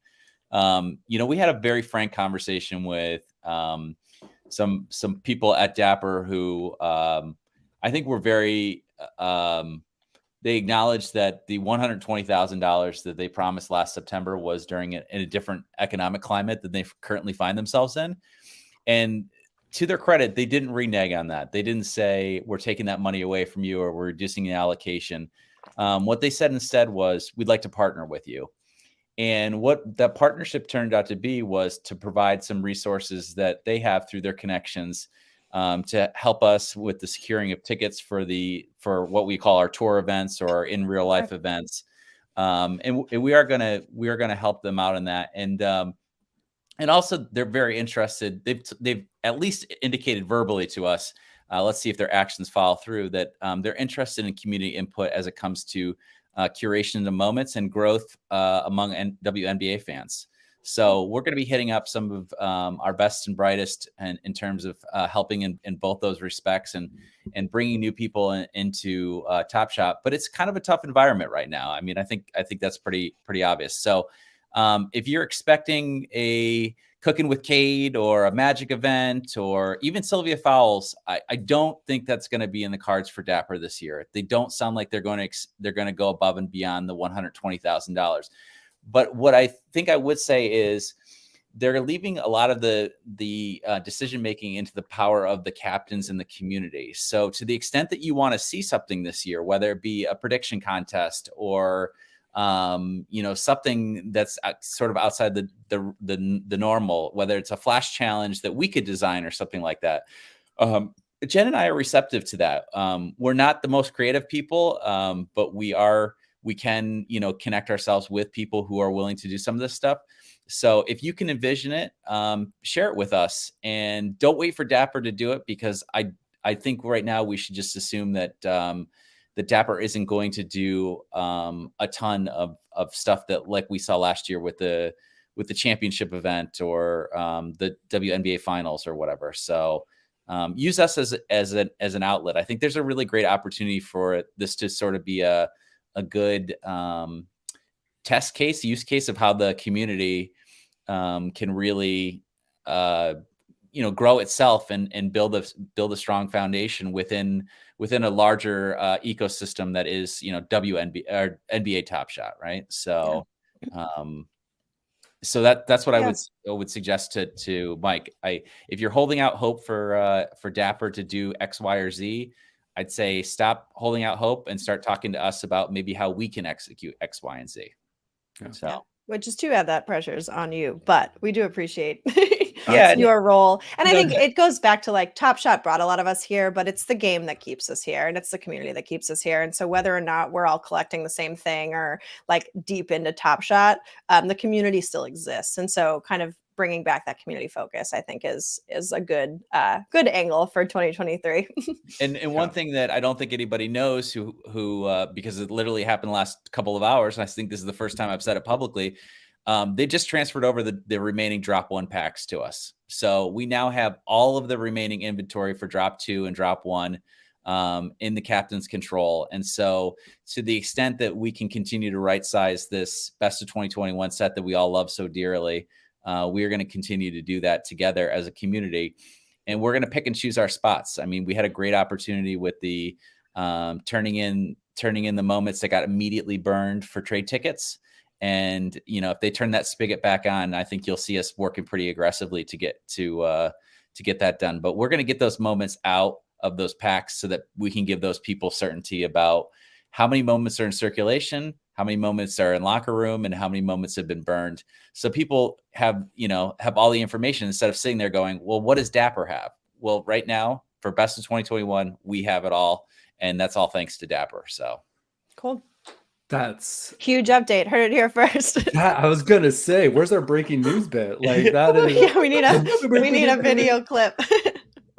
We had a very frank conversation with some people at Dapper who I think were very they acknowledged that the $120,000 that they promised last September was during in a different economic climate than they currently find themselves in. And to their credit, they didn't renege on that. They didn't say, we're taking that money away from you or we're reducing the allocation. What they said instead was, we'd like to partner with you. And what that partnership turned out to be was to provide some resources that they have through their connections to help us with the securing of tickets for what we call our tour events or in real life events. And we are gonna help them out in that. And also they're very interested. They've at least indicated verbally to us. Let's see if their actions follow through. That they're interested in community input as it comes to curation of the moments and growth among WNBA fans. So we're going to be hitting up some of our best and brightest, and in terms of helping in both those respects, and bringing new people into Top Shot. But it's kind of a tough environment right now. I mean, I think that's pretty obvious. So if you're expecting a Cooking with Cade or a Magic event or even Sylvia Fowles, I don't think that's going to be in the cards for Dapper this year. They don't sound like they're going to go above and beyond the $120,000. But what I think I would say is they're leaving a lot of the decision making into the power of the captains in the community. So to the extent that you want to see something this year, whether it be a prediction contest or something that's sort of outside the normal, whether it's a flash challenge that we could design or something like that. Jen and I are receptive to that. We're not the most creative people, but we can, connect ourselves with people who are willing to do some of this stuff. So if you can envision it, share it with us, and don't wait for Dapper to do it, because I think right now we should just assume that that Dapper isn't going to do a ton of stuff that like we saw last year with the championship event or the WNBA finals or whatever. So use us as an outlet. I think there's a really great opportunity for this to sort of be a good use case of how the community can really grow itself and build a strong foundation within a larger ecosystem that is, WNBA or NBA Top Shot, right? So so that's what I would suggest to Mike. If you're holding out hope for Dapper to do X, Y, or Z, I'd say stop holding out hope and start talking to us about maybe how we can execute X, Y, and Z. So, which is too bad that pressure's on you, but we do appreciate Yeah, your role. And I think it goes back to like Top Shot brought a lot of us here, but it's the game that keeps us here, and it's the community that keeps us here. And so whether or not we're all collecting the same thing or like deep into Top Shot, the community still exists. And so kind of bringing back that community focus, I think is a good angle for 2023. and one thing that I don't think anybody knows who because it literally happened the last couple of hours, and I think this is the first time I've said it publicly. They just transferred over the remaining Drop 1 packs to us. So we now have all of the remaining inventory for Drop 2 and Drop 1 in the captain's control. And so to the extent that we can continue to right size this best of 2021 set that we all love so dearly, we are going to continue to do that together as a community. And we're going to pick and choose our spots. I mean, we had a great opportunity with the turning in the moments that got immediately burned for trade tickets. And, if they turn that spigot back on, I think you'll see us working pretty aggressively to get that done. But we're going to get those moments out of those packs so that we can give those people certainty about how many moments are in circulation, how many moments are in locker room, and how many moments have been burned. So people have all the information instead of sitting there going, well, what does Dapper have? Well, right now for best of 2021, we have it all. And that's all thanks to Dapper. So cool. That's huge update. Heard it here first. I was gonna say, where's our breaking news bit? Like that is. Yeah, we need a video clip.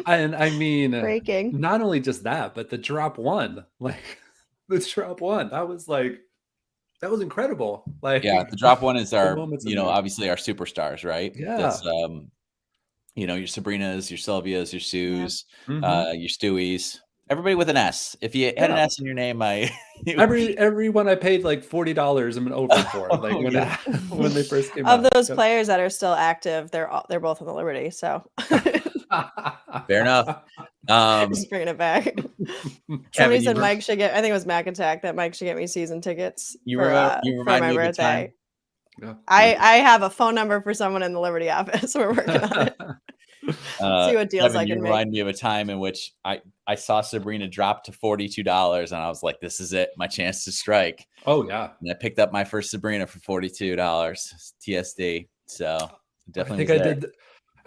And I mean, breaking. Not only just that, but the Drop 1, like the Drop 1, that was incredible. Like, yeah, the Drop 1 is our, obviously our superstars, right? Yeah. That's, your Sabrinas, your Sylvias, your Sues, your Stewies. Everybody with an S. If you had an S in your name, everyone I paid like $40 I'm over for. Like when they first came out. Of those players that are still active, they're both on the Liberty. So fair enough. Just bringing it back. Somebody said Mike should get. I think it was Mac Attack that Mike should get me season tickets you for my birthday. I have a phone number for someone in the Liberty office. We're working on it. See what deals Kevin, I can make. Remind me of a time in which I saw Sabrina drop to $42 and I was like, this is it, my chance to strike. Oh yeah. And I picked up my first Sabrina for $42 TSD. So definitely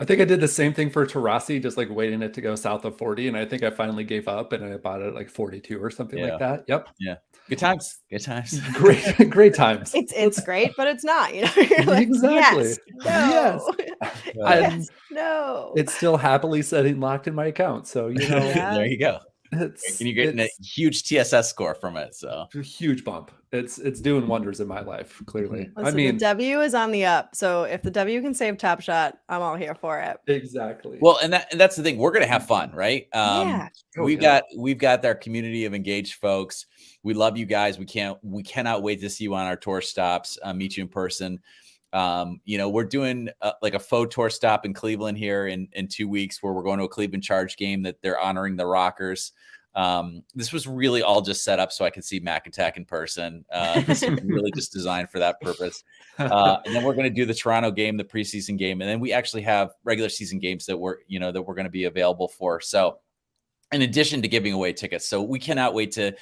I think I did the same thing for Tarasi, just like waiting it to go south of 40. And I think I finally gave up and I bought it at like 42 or something like that. Yep. Yeah. Good times. Great times. It's great, but it's not, You're like, exactly. Yes. No. It's still happily sitting locked in my account. So, there you go. And you're getting a huge TSS score from it. So a huge bump. It's doing wonders in my life, clearly. Listen, the W is on the up. So if the W can save Top Shot, I'm all here for it. Exactly. Well, and that's the thing. We're gonna have fun, right? We've got our community of engaged folks. We love you guys. We cannot wait to see you on our tour stops, meet you in person. We're doing like a faux tour stop in Cleveland here in 2 weeks, where we're going to a Cleveland Charge game that they're honoring the Rockers. This was really all just set up so I could see Mac Attack in person. This is really just designed for that purpose. And then we're going to do the Toronto game, the preseason game, and then we actually have regular season games that we're going to be available for. So, in addition to giving away tickets, so we cannot wait to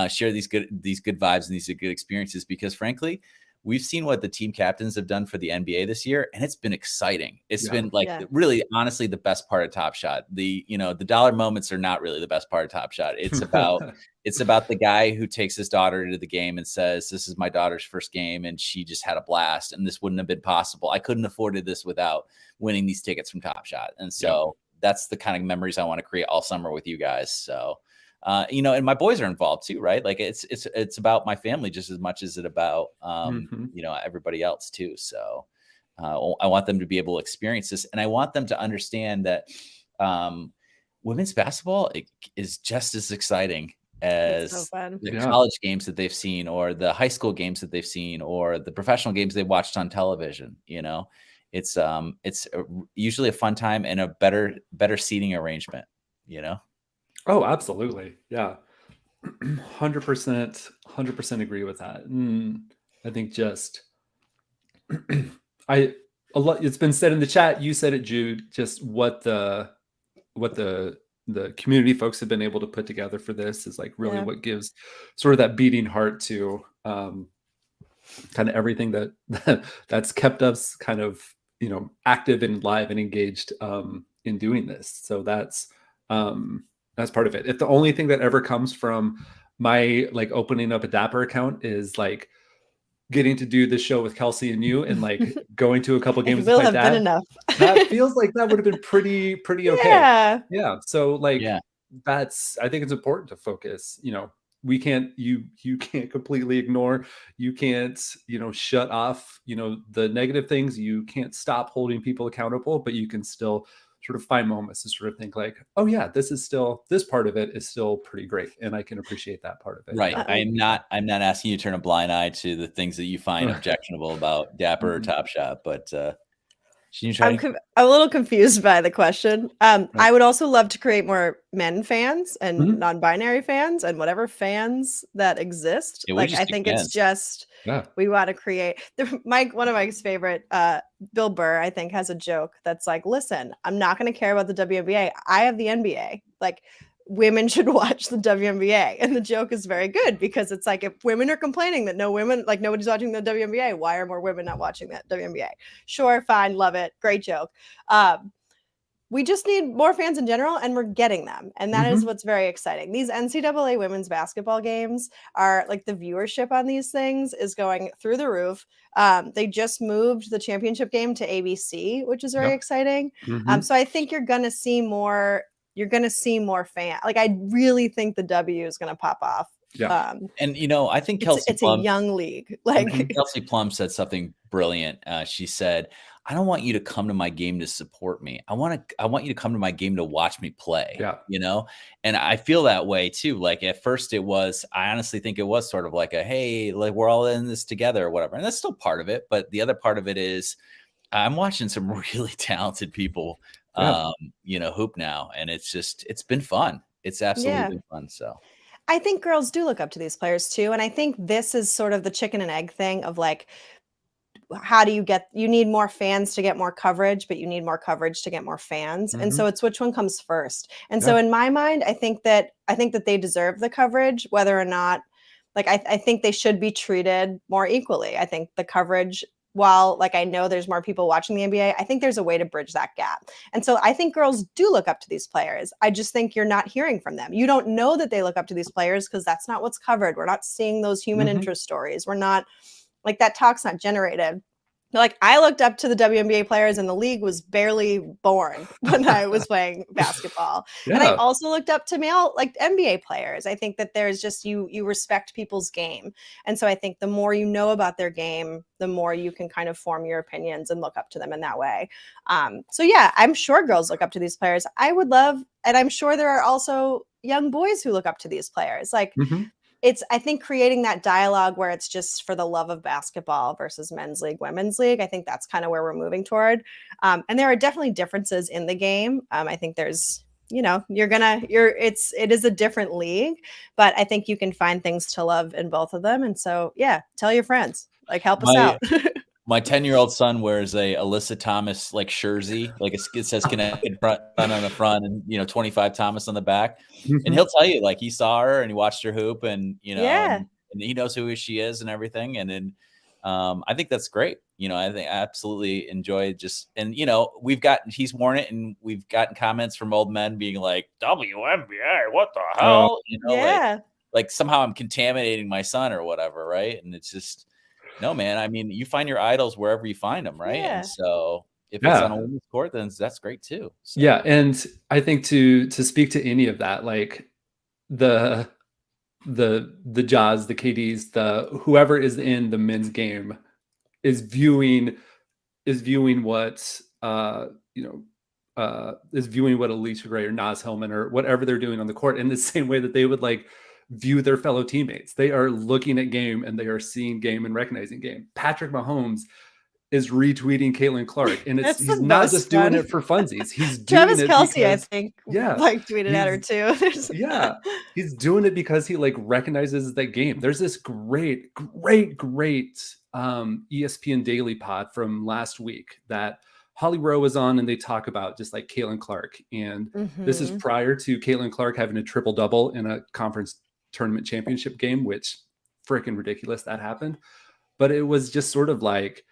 share these good vibes and these good experiences, because frankly, we've seen what the team captains have done for the NBA this year, and it's been exciting. It's been like really, honestly, the best part of Top Shot. The dollar moments are not really the best part of Top Shot. It's about the guy who takes his daughter to the game and says, "This is my daughter's first game, and she just had a blast, and this wouldn't have been possible. I couldn't have afforded this without winning these tickets from Top Shot." And so that's the kind of memories I want to create all summer with you guys. So. And my boys are involved too, right? Like it's about my family just as much as it about, everybody else too. So I want them to be able to experience this, and I want them to understand that women's basketball is just as exciting as the college games that they've seen, or the high school games that they've seen, or the professional games they've watched on television. It's usually a fun time and a better seating arrangement, Oh, absolutely. Yeah. 100% agree with that. I think just it's been said in the chat, you said it, Jude, just what the community folks have been able to put together for this is like really what gives sort of that beating heart to kind of everything that's kept us kind of active and live and engaged in doing this. So that's part of it. If the only thing that ever comes from my like opening up a Dapper account is like getting to do the show with Kelsey and you, and like going to a couple games with my dad, been enough. That feels like that would have been pretty okay. Yeah. So like I think it's important to focus. We can't you can't completely ignore, you can't shut off the negative things, you can't stop holding people accountable, but you can still sort of find moments to sort of think like, oh yeah, this part of it is still pretty great, and I can appreciate that part of it. Right. I'm not asking you to turn a blind eye to the things that you find objectionable about Dapper or Top Shot, but I'm a little confused by the question. I would also love to create more men fans and non-binary fans and whatever fans that exist. Like I think it's just we want to create. One of my favorite, Bill Burr, I think, has a joke that's like, "Listen, I'm not going to care about the WNBA. I have the NBA. Like." Women should watch the WNBA. And the joke is very good, because it's like, if women are complaining that nobody's watching the WNBA, why are more women not watching that WNBA? Sure, fine, love it. Great joke. We just need more fans in general, and we're getting them. And that is what's very exciting. These NCAA women's basketball games are like, the viewership on these things is going through the roof. They just moved the championship game to ABC, which is very exciting. So I think you're going to see more fans. Like, I really think the W is going to pop off. And I think Kelsey it's Plum, a young league. Like Kelsey Plum said something brilliant. She said, "I don't want you to come to my game to support me. I want you to come to my game to watch me play." And I feel that way too. Like, at first I honestly think it was sort of like a, hey, like, we're all in this together or whatever. And that's still part of it. But the other part of it is I'm watching some really talented people hoop now, and it's been fun. It's absolutely been fun. So I think girls do look up to these players too, and I think this is sort of the chicken and egg thing of like, how do you need more fans to get more coverage, but you need more coverage to get more fans. And so it's which one comes first. And so in my mind, I think that they deserve the coverage, whether or not, like, I think they should be treated more equally. I think the coverage, while like I know there's more people watching the NBA, I think there's a way to bridge that gap. And so I think girls do look up to these players. I just think you're not hearing from them. You don't know that they look up to these players because that's not what's covered. We're not seeing those human interest stories. We're not, like, that talk's not generated. Like, I looked up to the WNBA players, and the league was barely born when I was playing basketball. And I also looked up to male, like, NBA players. I think that there's just, you respect people's game. And so I think the more you know about their game, the more you can kind of form your opinions and look up to them in that way. So yeah, I'm sure girls look up to these players. I would love, and I'm sure there are also young boys who look up to these players. Like, I think creating that dialogue where it's just for the love of basketball versus men's league, women's league. I think that's kind of where we're moving toward. And there are definitely differences in the game. I think there's, it is a different league, but I think you can find things to love in both of them. And so, yeah, tell your friends, like, help us out. My 10-year-old son wears a Alyssa Thomas like jersey, like it says Connecticut front on the front, and 25 Thomas on the back. And he'll tell you, like, he saw her and he watched her hoop, and and he knows who she is and everything. And then I think that's great. I think I absolutely enjoy just, and he's worn it, and we've gotten comments from old men being like, WNBA, what the hell? Like somehow I'm contaminating my son or whatever, right? And it's just, no, man. I mean, you find your idols wherever you find them, right? And so if it's on a women's court, then that's great too. So. Yeah, and I think to speak to any of that, like the Jaws, the KDs, the whoever is in the men's game is viewing what is viewing what Alicia Gray or Naz Hillman or whatever they're doing on the court in the same way that they would like view their fellow teammates. They are looking at game and they are seeing game and recognizing game. Patrick Mahomes is retweeting Caitlin Clark, and he's not just doing it for funsies. He's doing Travis it Kelce, because, I think, like tweeted at her too. He's doing it because he like recognizes that game. There's this great ESPN Daily Pod from last week that Holly Rowe was on, and they talk about just like Caitlin Clark. And this is prior to Caitlin Clark having a triple double in a conference tournament championship game, which freaking ridiculous that happened. But it was just sort of like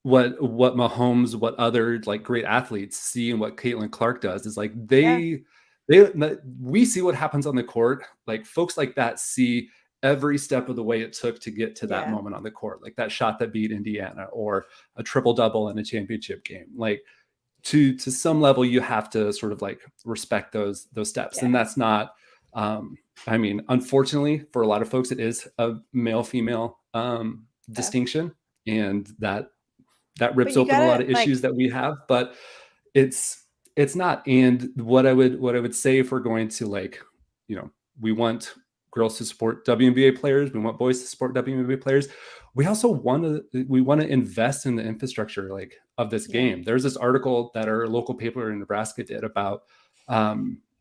what Mahomes, what other like great athletes see, and what Caitlin Clark does is like we see what happens on the court. Like folks like that see every step of the way it took to get to that moment on the court, like that shot that beat Indiana, or a triple double in a championship game. Like to some level, you have to sort of like respect those steps, and that's not. I mean, unfortunately, for a lot of folks, it is a male-female distinction, and that rips open a lot of issues that we have. But it's not. And what I would say, if we're going to like, we want girls to support WNBA players, we want boys to support WNBA players. We also want to invest in the infrastructure like of this game. There's this article that our local paper in Nebraska did about.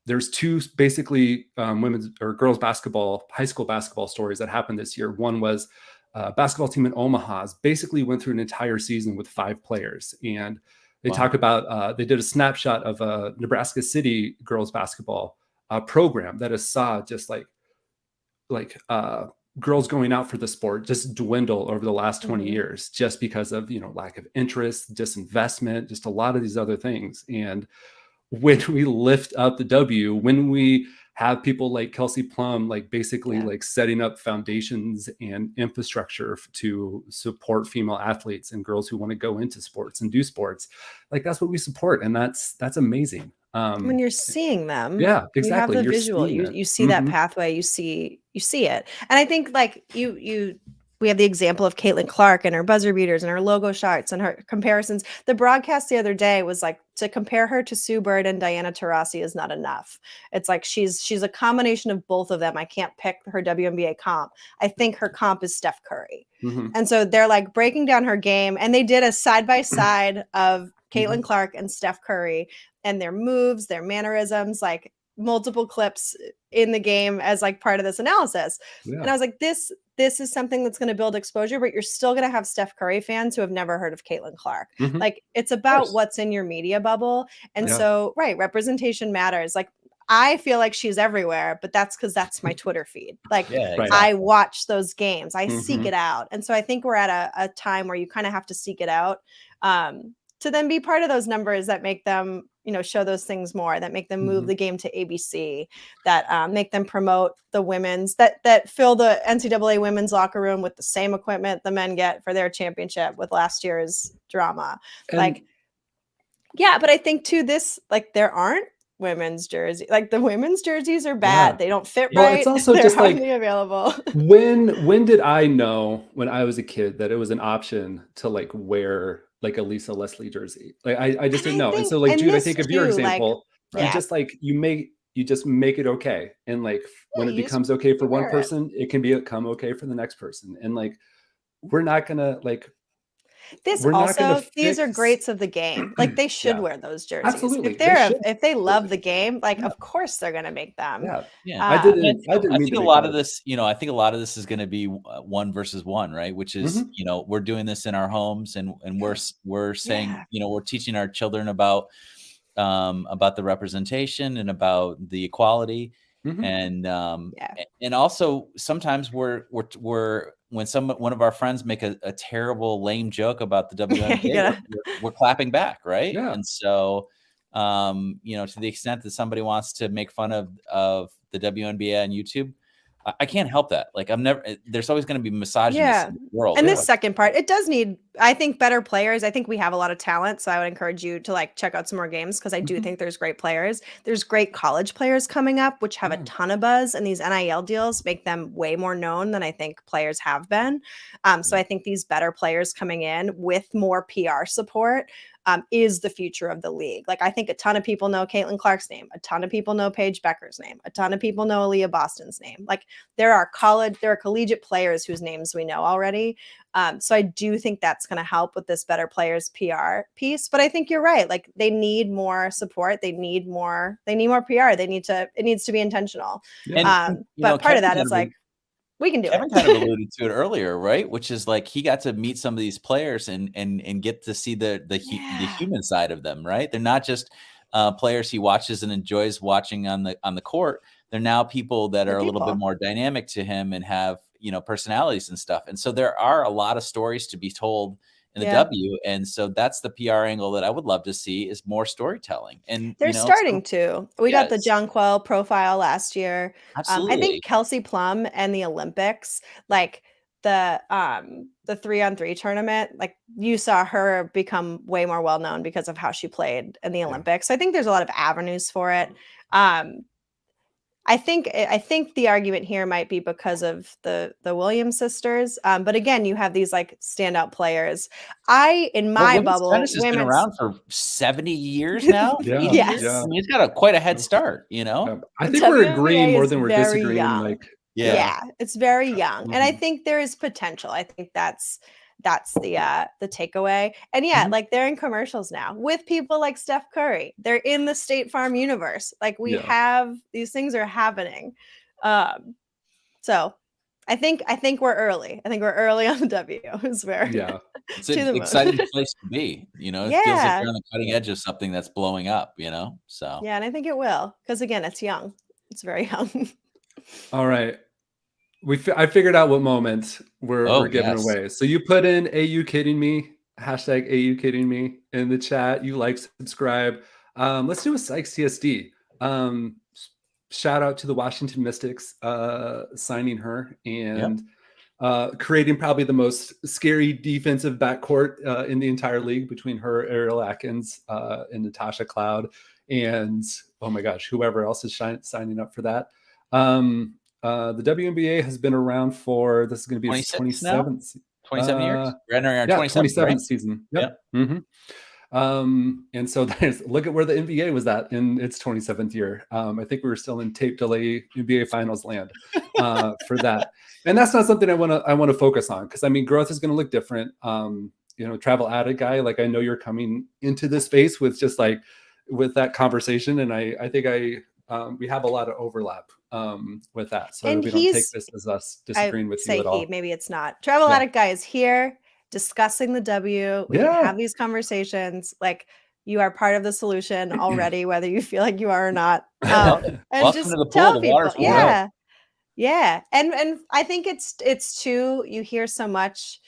There's two basically women's or girls basketball, high school basketball stories that happened this year. One was a basketball team in Omaha basically went through an entire season with 5 players. And they talk about, they did a snapshot of a Nebraska City girls basketball program that saw just like girls going out for the sport just dwindle over the last 20 years, just because of, lack of interest, disinvestment, just a lot of these other things. And when we lift up the W, when we have people like Kelsey Plum, like basically like setting up foundations and infrastructure to support female athletes and girls who want to go into sports and do sports, like that's what we support. And that's amazing. When you're seeing them, exactly. You have the visual, you see that pathway, you see it. And I think like we have the example of Caitlin Clark and her buzzer beaters and her logo shots and her comparisons. The broadcast the other day was like, to compare her to Sue Bird and Diana Taurasi is not enough. It's like she's a combination of both of them. I can't pick her WNBA comp. I think her comp is Steph Curry. And so they're like breaking down her game, and they did a side-by-side of Caitlin Clark and Steph Curry and their moves, their mannerisms, like multiple clips in the game as like part of this analysis. And I was like, this is something that's going to build exposure, but you're still going to have Steph Curry fans who have never heard of Caitlin Clark. Like it's about what's in your media bubble. And so, representation matters. Like I feel like she's everywhere, but that's because that's my Twitter feed. Like I watch those games, I seek it out. And so I think we're at a time where you kind of have to seek it out to then be part of those numbers that make them, show those things more, that make them move the game to ABC, that make them promote the women's, that fill the NCAA women's locker room with the same equipment the men get for their championship with last year's drama. And but I think too, there aren't women's jersey. Like the women's jerseys are bad. They don't fit right. It's also they're just like available. when did I know when I was a kid that it was an option to like wear like a Lisa Leslie jersey? Like I just didn't know. And so like Jude, I think of your example, you just like you you just make it okay. And like when it becomes okay for one person, it can become okay for the next person. And like we're not gonna like This we're not gonna also, these are fix greats of the game. Like they should yeah, wear those jerseys. absolutely. If they love the game, like Yeah. of course they're gonna make them. Yeah. Yeah. I didn't I mean think to a make lot fun of this, you know, I think a lot of this is going to be one versus one, right? Which is, Mhm. you know, we're doing this in our homes and we're saying, Yeah. you know, we're teaching our children about the representation and about the equality. Mhm. And Yeah. and also sometimes we're when one of our friends make a terrible lame joke about the WNBA, we're clapping back, right? Yeah. And so you know, to the extent that somebody wants to make fun of the WNBA on YouTube, I can't help that. Like there's always going to be misogynists in the world. And this second part, it does need, I think, better players. I think we have a lot of talent. So I would encourage you to like check out some more games because I do think there's great players. There's great college players coming up, which have a ton of buzz, and these NIL deals make them way more known than I think players have been. So I think these better players coming in with more PR support is the future of the league. Like I think a ton of people know Caitlin Clark's name. A ton of people know Paige Becker's name. A ton of people know Aaliyah Boston's name. Like there are collegiate players whose names we know already. So I do think that's going to help with this better players PR piece. But I think you're right. Like they need more support. They need more PR. It needs to be intentional. And but part of that is like, we can do Kevin it. kind of alluded to it earlier, right? Which is like he got to meet some of these players and get to see the human side of them, right? They're not just players he watches and enjoys watching on the court. They're now people that are a little bit more dynamic to him and have, you know, personalities and stuff. And so there are a lot of stories to be told in the W. And so that's the PR angle that I would love to see is more storytelling. And they're starting to. We got the Jonquel profile last year. Absolutely. I think Kelsey Plum and the Olympics, like the 3-on-3 tournament, like you saw her become way more well known because of how she played in the Olympics. So I think there's a lot of avenues for it. I think the argument here might be because of the Williams sisters. But again, you have these like standout players. In my bubble, tennis has been around for 70 years now. Yes. Yeah. I mean, it's got quite a head start, you know? I think we're agreeing more than we're disagreeing. Young. Like, yeah, it's very young. And I think there is potential. I think that's the takeaway. And like they're in commercials now with people like Steph Curry. They're in the State Farm universe. Like we have these things are happening. So I think we're early. I think we're early on the W. It's an exciting place to be. You know, it feels like you're on the cutting edge of something that's blowing up, you know? So yeah, and I think it will. Because again, it's young. It's very young. All right. I figured out what moment we're giving away. So you put in "AU kidding me?" hashtag "AU kidding me" in the chat. You like, subscribe. Let's do a Psych CSD. Shout out to the Washington Mystics signing her and creating probably the most scary defensive backcourt in the entire league between her, Ariel Atkins, and Natasha Cloud, and oh my gosh, whoever else is signing up for that. The WNBA has been around for, this is going to be its 27th. 27 years? We're entering our 27th, 27th right? season. Yep. And so look at where the NBA was at in its 27th year. I think we were still in tape delay NBA finals land for that. And that's not something I want to focus on because I mean, growth is going to look different. You know, travel addict guy, like I know you're coming into this space with just like with that conversation. And I think we have a lot of overlap with that. So we don't take this as us disagreeing with you at all. Maybe it's not. Travel addict guy is here discussing the W. We can have these conversations. Like you are part of the solution already, whether you feel like you are or not. And welcome just to the pool. tell The people, water's warm. Yeah. And I think it's too, you hear so much.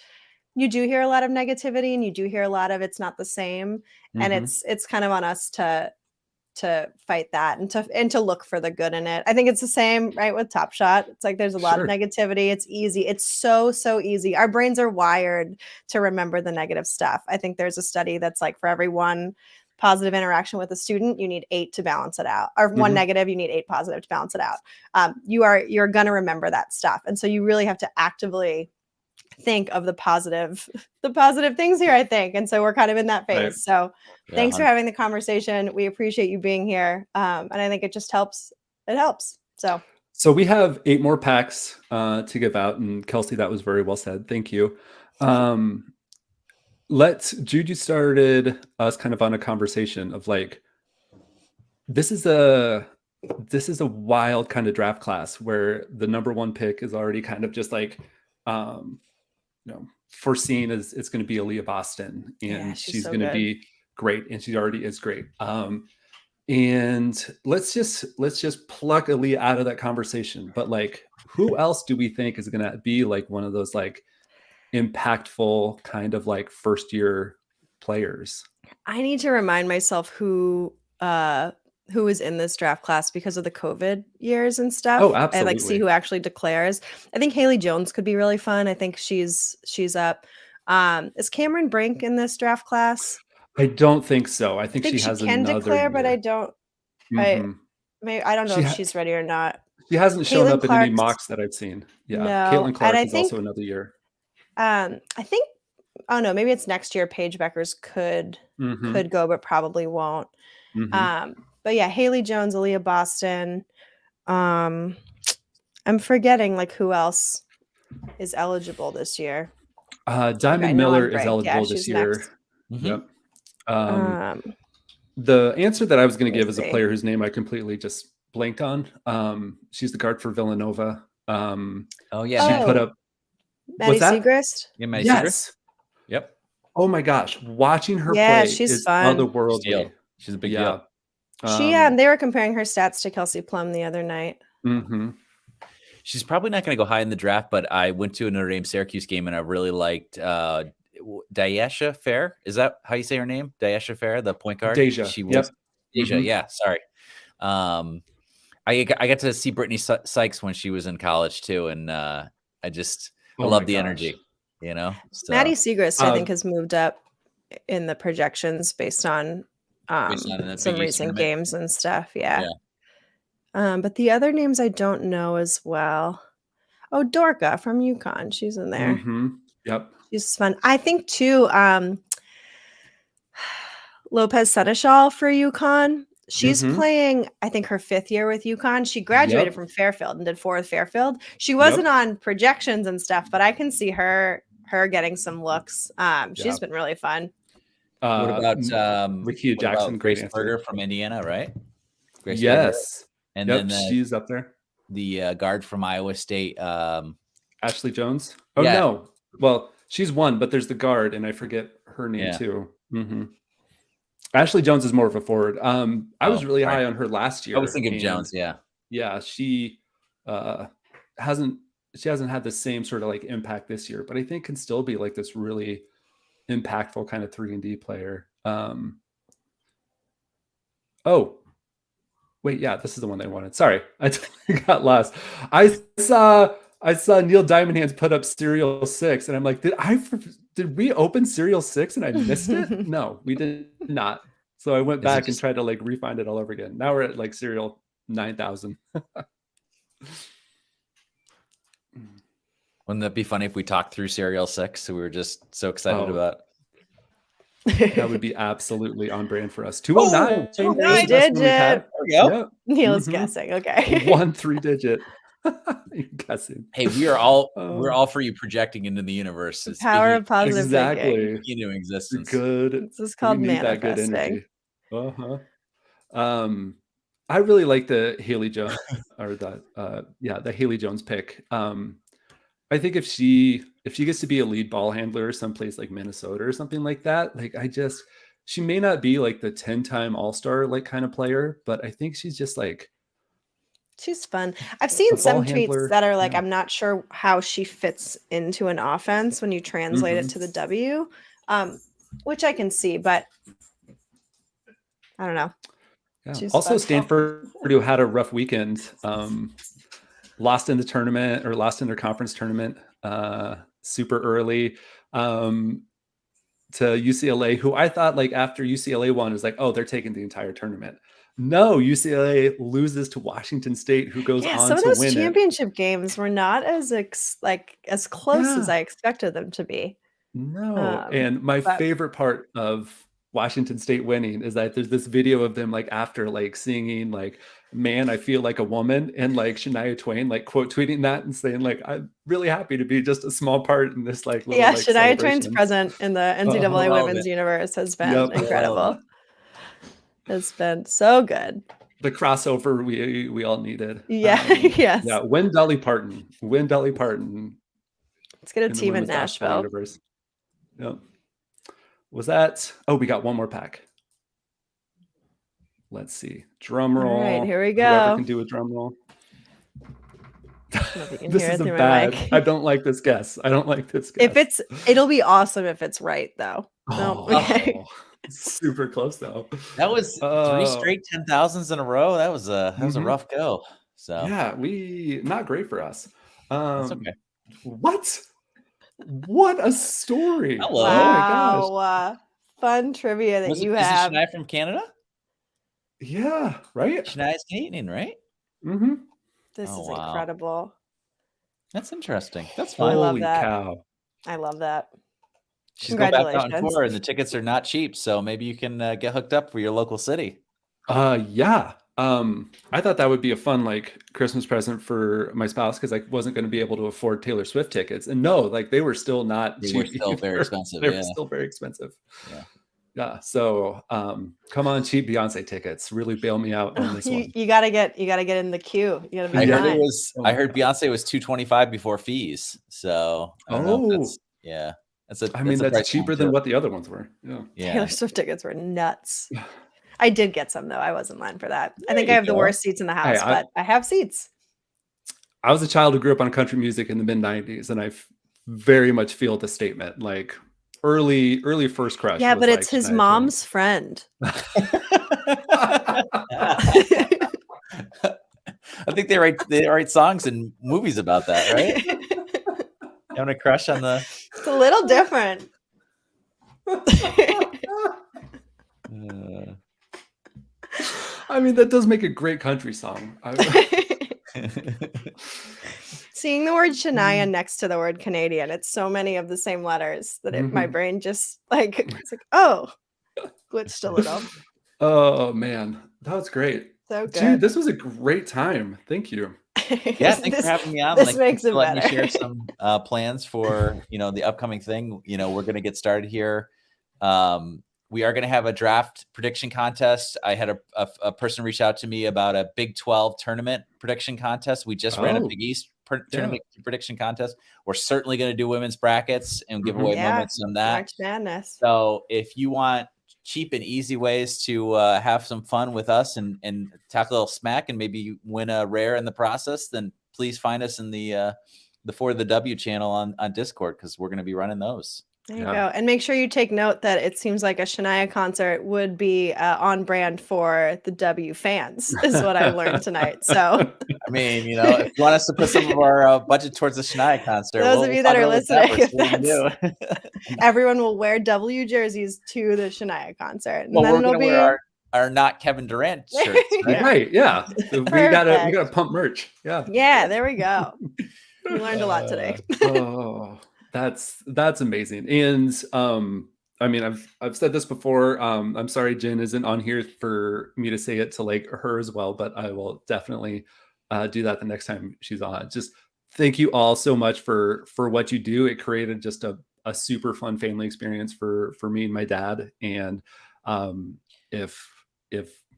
You do hear a lot of negativity and you do hear a lot of it's not the same. And it's kind of on us to fight that and to look for the good in it. I think it's the same, right, with Top Shot. It's like there's a lot of negativity. It's easy. It's so easy. Our brains are wired to remember the negative stuff. I think there's a study that's like for every one positive interaction with a student, you need 8 to balance it out. Or one negative, you need 8 positive to balance it out. You're going to remember that stuff. And so you really have to actively think of the positive things here, I think. And so we're kind of in that phase. Right. So thanks for having the conversation. We appreciate you being here. And I think it just helps. It helps. So we have 8 more packs to give out. And Kelsey, that was very well said. Thank you. Juju started us kind of on a conversation of like, this is a wild kind of draft class where the number 1 pick is already kind of just like, foreseen as it's going to be Aaliyah Boston, and she's so going to be great, and she already is great. And let's just pluck Aaliyah out of that conversation. But like, who else do we think is going to be like one of those like impactful kind of like first year players? I need to remind myself who is in this draft class because of the COVID years and stuff. Oh, absolutely. And like see who actually declares. I think Haley Jones could be really fun. I think she's up. Is Cameron Brink in this draft class? I don't think so. I think she has can another declare, year. But I don't. Mm-hmm. I don't know if she's ready or not. She hasn't shown up in any mocks that I've seen. Yeah, no. Caitlin Clark is also another year. I think. Oh no, maybe it's next year. Paige Beckers could go, but probably won't. Mm-hmm. But yeah, Haley Jones, Aaliyah Boston. I'm forgetting like who else is eligible this year. Diamond Miller is eligible this year. Mm-hmm. Yep. The answer that I was going to give is a player whose name I completely just blanked on. She's the guard for Villanova. She put up Maddie Segrist. Yeah, Maddie Segrist. Yep. Oh my gosh, watching her play is fun. Otherworldly. She's a big deal. They were comparing her stats to Kelsey Plum the other night. Mm-hmm. She's probably not going to go high in the draft, but I went to a Notre Dame Syracuse game and I really liked Daisha Fair. Is that how you say her name? Daisha Fair, the point guard. Deja. She was Deja. Mm-hmm. Yeah, sorry. I got to see Brittany Sykes when she was in college too, and I love the energy. You know, Maddie Segrist, I think, has moved up in the projections based on some recent games and stuff. Yeah. But the other names I don't know as well. Oh, Dorka from UConn. She's in there. Mm-hmm. Yep. She's fun. I think too, Lopez Seneschal for UConn. She's playing, I think, her 5th year with UConn. She graduated from Fairfield and did 4 with Fairfield. She wasn't on projections and stuff, but I can see her getting some looks. She's been really fun. What about Rikia Jackson? Grace Berger from Indiana, right? Grace Berger. And then she's up there. The guard from Iowa State, Ashley Jones. Oh no, well, she's one, but there's the guard, and I forget her name too. Mm-hmm. Ashley Jones is more of a forward. I was really high on her last year. I was thinking of Jones. Yeah, she hasn't had the same sort of like impact this year, but I think can still be like this really impactful kind of 3-and-D player. Oh, wait, yeah, this is the one I wanted. Sorry, I totally got lost. I saw Neil Diamond Hands put up Serial 6, and I'm like, did we open Serial 6 and I missed it? No, we did not. So I went back and tried to like refine it all over again. Now we're at like Serial 9,000. Wouldn't that be funny if we talked through Serial 6? So we were just so excited about. That would be absolutely on brand for us. 209. 209 digit. There we go. Yep. Neil's guessing. Okay. 1 3-digit. Guessing. Hey, we're all for you projecting into the universe. The power of positive thinking. Into existence. Good. This is called manifesting. I really like the Haley Jones or the Haley Jones pick. I think if she gets to be a lead ball handler someplace like Minnesota or something like that, like she may not be like the 10-time All-Star like kind of player, but I think she's just like, she's fun. I've seen some tweets that are like, I'm not sure how she fits into an offense when you translate it to the W, which I can see, but I don't know. Yeah. Also, Stanford, who had a rough weekend, lost in the tournament or lost in their conference tournament super early to UCLA, who I thought like after UCLA won is like, oh, they're taking the entire tournament. No, UCLA loses to Washington State, who goes Yeah, on some of to those win it. championship games were not as as close as Yeah. I expected them to be. No, and my But favorite part of Washington State winning is that there's this video of them, like, after, like, singing, like, "Man, I feel like a woman," and, like, Shania Twain, like, quote tweeting that and saying, like, "I'm really happy to be just a small part in this, like, little, yeah, like, Shania Twain's celebration." present in the Uh-huh. NCAA women's Relevant. universe has been Yep. incredible. It's been so good. The crossover we all needed. Yeah, yes. Yeah, win Dolly Parton. Win Dolly Parton Let's get a in the team in women's basketball Nashville. universe. Yep. Was that we got one more pack. Let's see. Drum All roll. right, here we Whoever go. can do a drum roll. I don't know if you can This hear is it a through my bad. mic. I don't like this guess. I don't like this guess. If it'll be awesome if it's right though. No, okay. Super close though. That was 3 straight 10,000s in a row. That was a rough go. So yeah, not great for us. that's okay. What? What a story! Hello. Oh my gosh! Wow, fun trivia that you have. Is Shania from Canada? Yeah, right. Shania's Canadian, right? Mm-hmm. This Oh, is wow. incredible. That's interesting. That's I fun. love Holy that. cow! I love that. She's going back out on Congratulations. tour, and the tickets are not cheap. So maybe you can get hooked up for your local city. Yeah. I thought that would be a fun, like, Christmas present for my spouse because I wasn't going to be able to afford Taylor Swift tickets. And no, like, they were still not They cheap. were still very either. expensive. They Yeah. were still very expensive. Yeah. Yeah. So, come on, cheap Beyonce tickets. Really bail me out on this one. You gotta get in the queue. You gotta be I Yeah. heard fine. it was. Oh I my heard gosh. Beyonce was $225 before fees. So I don't know. If that's yeah. That's a. I mean, that's a that's price cheaper point than too. what the other ones were. Yeah. Yeah. Taylor Swift tickets were nuts. I did get some though. I was in line for that. I think There I you have the go. worst seats in the house, but I have seats. I was a child who grew up on country music in the mid 90s, and I very much feel the statement. Like, early first crush. Yeah, was but like it's his Shania Twain. mom's friend. I think they write songs and movies about that, right? You having a crush on the? It's a little different. I mean, that does make a great country song. Seeing the word Shania next to the word Canadian, it's so many of the same letters that my brain just like, it's like, oh, glitched a little. Oh man, that was great. So good. Dude, this was a great time. Thank you. Yeah, thanks for having me on. This makes it let me better. share some plans for the upcoming thing. We're going to get started here. We are going to have a draft prediction contest. I had a person reach out to me about a Big 12 tournament prediction contest. We just ran a Big East tournament prediction contest. We're certainly going to do women's brackets and give away moments on that. March Madness. So if you want cheap and easy ways to have some fun with us and talk a little smack and maybe win a rare in the process, then please find us in the ForTheW channel on Discord, because we're going to be running those. There you go. And make sure you take note that it seems like a Shania concert would be on brand for the W fans, is what I learned tonight. So, I mean, if you want us to put some of our budget towards the Shania concert, those of you that are listening, everyone will wear W jerseys to the Shania concert. And well, then we're it'll going to wear our not Kevin Durant shirts. Right. Yeah. We gotta pump merch. Yeah. Yeah. There we go. We learned a lot today. That's amazing. And I mean, I've said this before. I'm sorry Jen isn't on here for me to say it to like her as well, but I will definitely do that the next time she's on. Just thank you all so much for what you do. It created just a super fun family experience for me and my dad. And if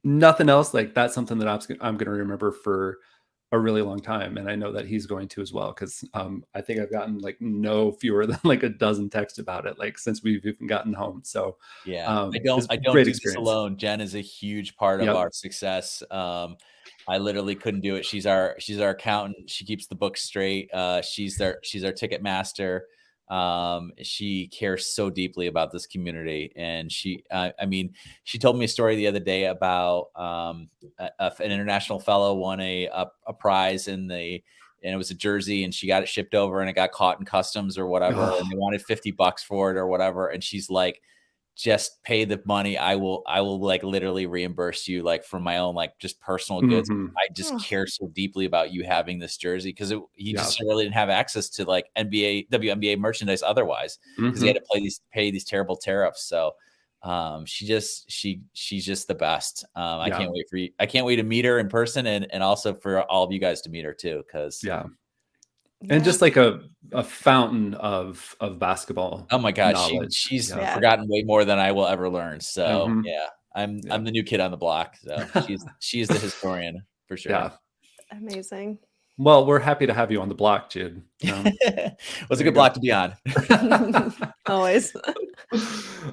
nothing else, like, that's something that I'm going to remember for a really long time, and I know that he's going to as well, because I think I've gotten like no fewer than like a dozen texts about it, like, since we've even gotten home. So yeah, I don't do this alone. Jen is a huge part of our success. I literally couldn't do it. She's our accountant. She keeps the books straight. She's our ticket master. She cares so deeply about this community, and she told me a story the other day about an international fellow won a prize and it was a jersey, and she got it shipped over and it got caught in customs or whatever, and they wanted $50 for it or whatever, and she's like, just pay the money. I will like literally reimburse you like for my own like just personal goods. I just care so deeply about you having this jersey because he just really didn't have access to like WNBA merchandise otherwise because he had to pay these terrible tariffs. So she's just the best. I can't wait to meet her in person and also for all of you guys to meet her too, because and just like a fountain of basketball. Oh my God, knowledge. she's forgotten way more than I will ever learn. So I'm the new kid on the block. So she's the historian for sure. Yeah, amazing. Well, we're happy to have you on the block, Jude. What's a good block to be on? Always.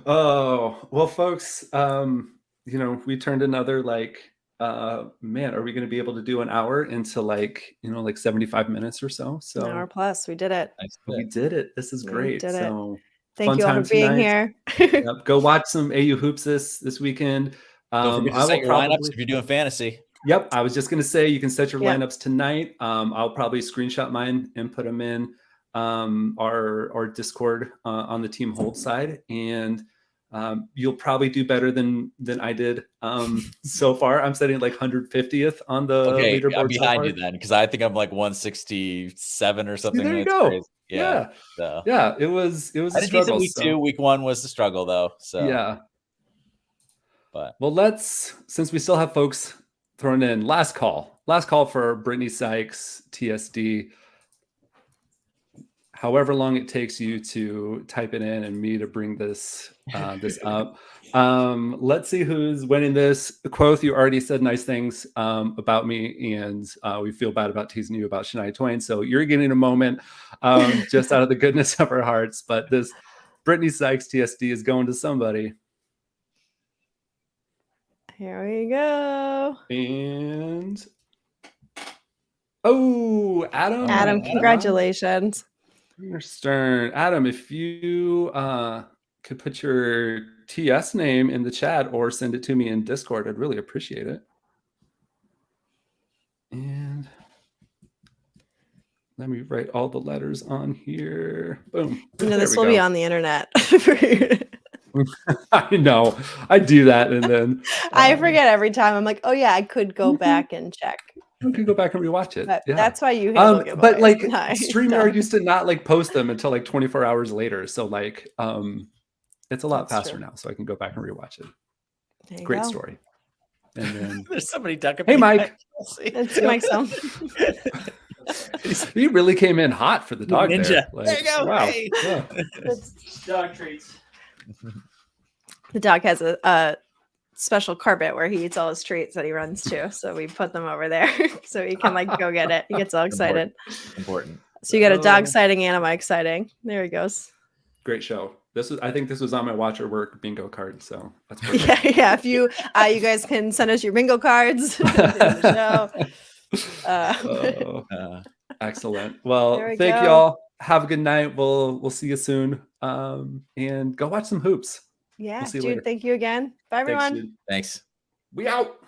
Oh well, folks. We turned another like. Man, are we going to be able to do an hour into like 75 minutes or so? So an hour plus. We did it. We did it. This is great. So thank you all for being here. Go watch some AU hoops this weekend. Don't forget to set your lineups if you're doing fantasy. Yep, I was just going to say you can set your lineups tonight. I'll probably screenshot mine and put them in our Discord on the Team Hold side, and you'll probably do better than I did so far. I'm setting like 150th on the leaderboard. I'm behind you then because I think I'm like 167 or something. There you go. Crazy. Yeah. So. Yeah, it was a struggle. Week 2, week 1 was the struggle though. So yeah. But well, since we still have folks thrown in, last call for Brittany Sykes TSD. However long it takes you to type it in and me to bring this up. Let's see who's winning this. Quoth, you already said nice things about me, and we feel bad about teasing you about Shania Twain. So you're getting a moment just out of the goodness of our hearts. But this Brittany Sykes TSD is going to somebody. Here we go. And Adam. Adam, congratulations. Stern. Adam, if you could put your TS name in the chat or send it to me in Discord, I'd really appreciate it. And let me write all the letters on here. Boom. This will be on the internet. I know. I do that, and then I forget every time. I'm like, oh yeah, I could go back and check. You can go back and rewatch it. That's why you handle giveaways. But like StreamYard used to not like post them until like 24 hours later. So like it's a lot faster now. So I can go back and rewatch it. Great story. And then there's somebody ducking. Hey Mike. It's Mike's son. He really came in hot for the dog. Ninja. There you go. Wow. Hey. Yeah. Dog treats. The dog has a special carpet where he eats all his treats that he runs to. So we put them over there so he can like go get it. He gets all excited. Important. So you got a dog sighting and a Mike sighting. There he goes. Great show. I think this was on my watch or work bingo card. So that's perfect. Yeah. If you guys can send us your bingo cards. Excellent. Well, thank y'all. Have a good night. We'll see you soon. And go watch some hoops. Yeah, we'll see you Jude, later. thank you again. Bye, everyone. Thanks, Jude. Thanks. We out.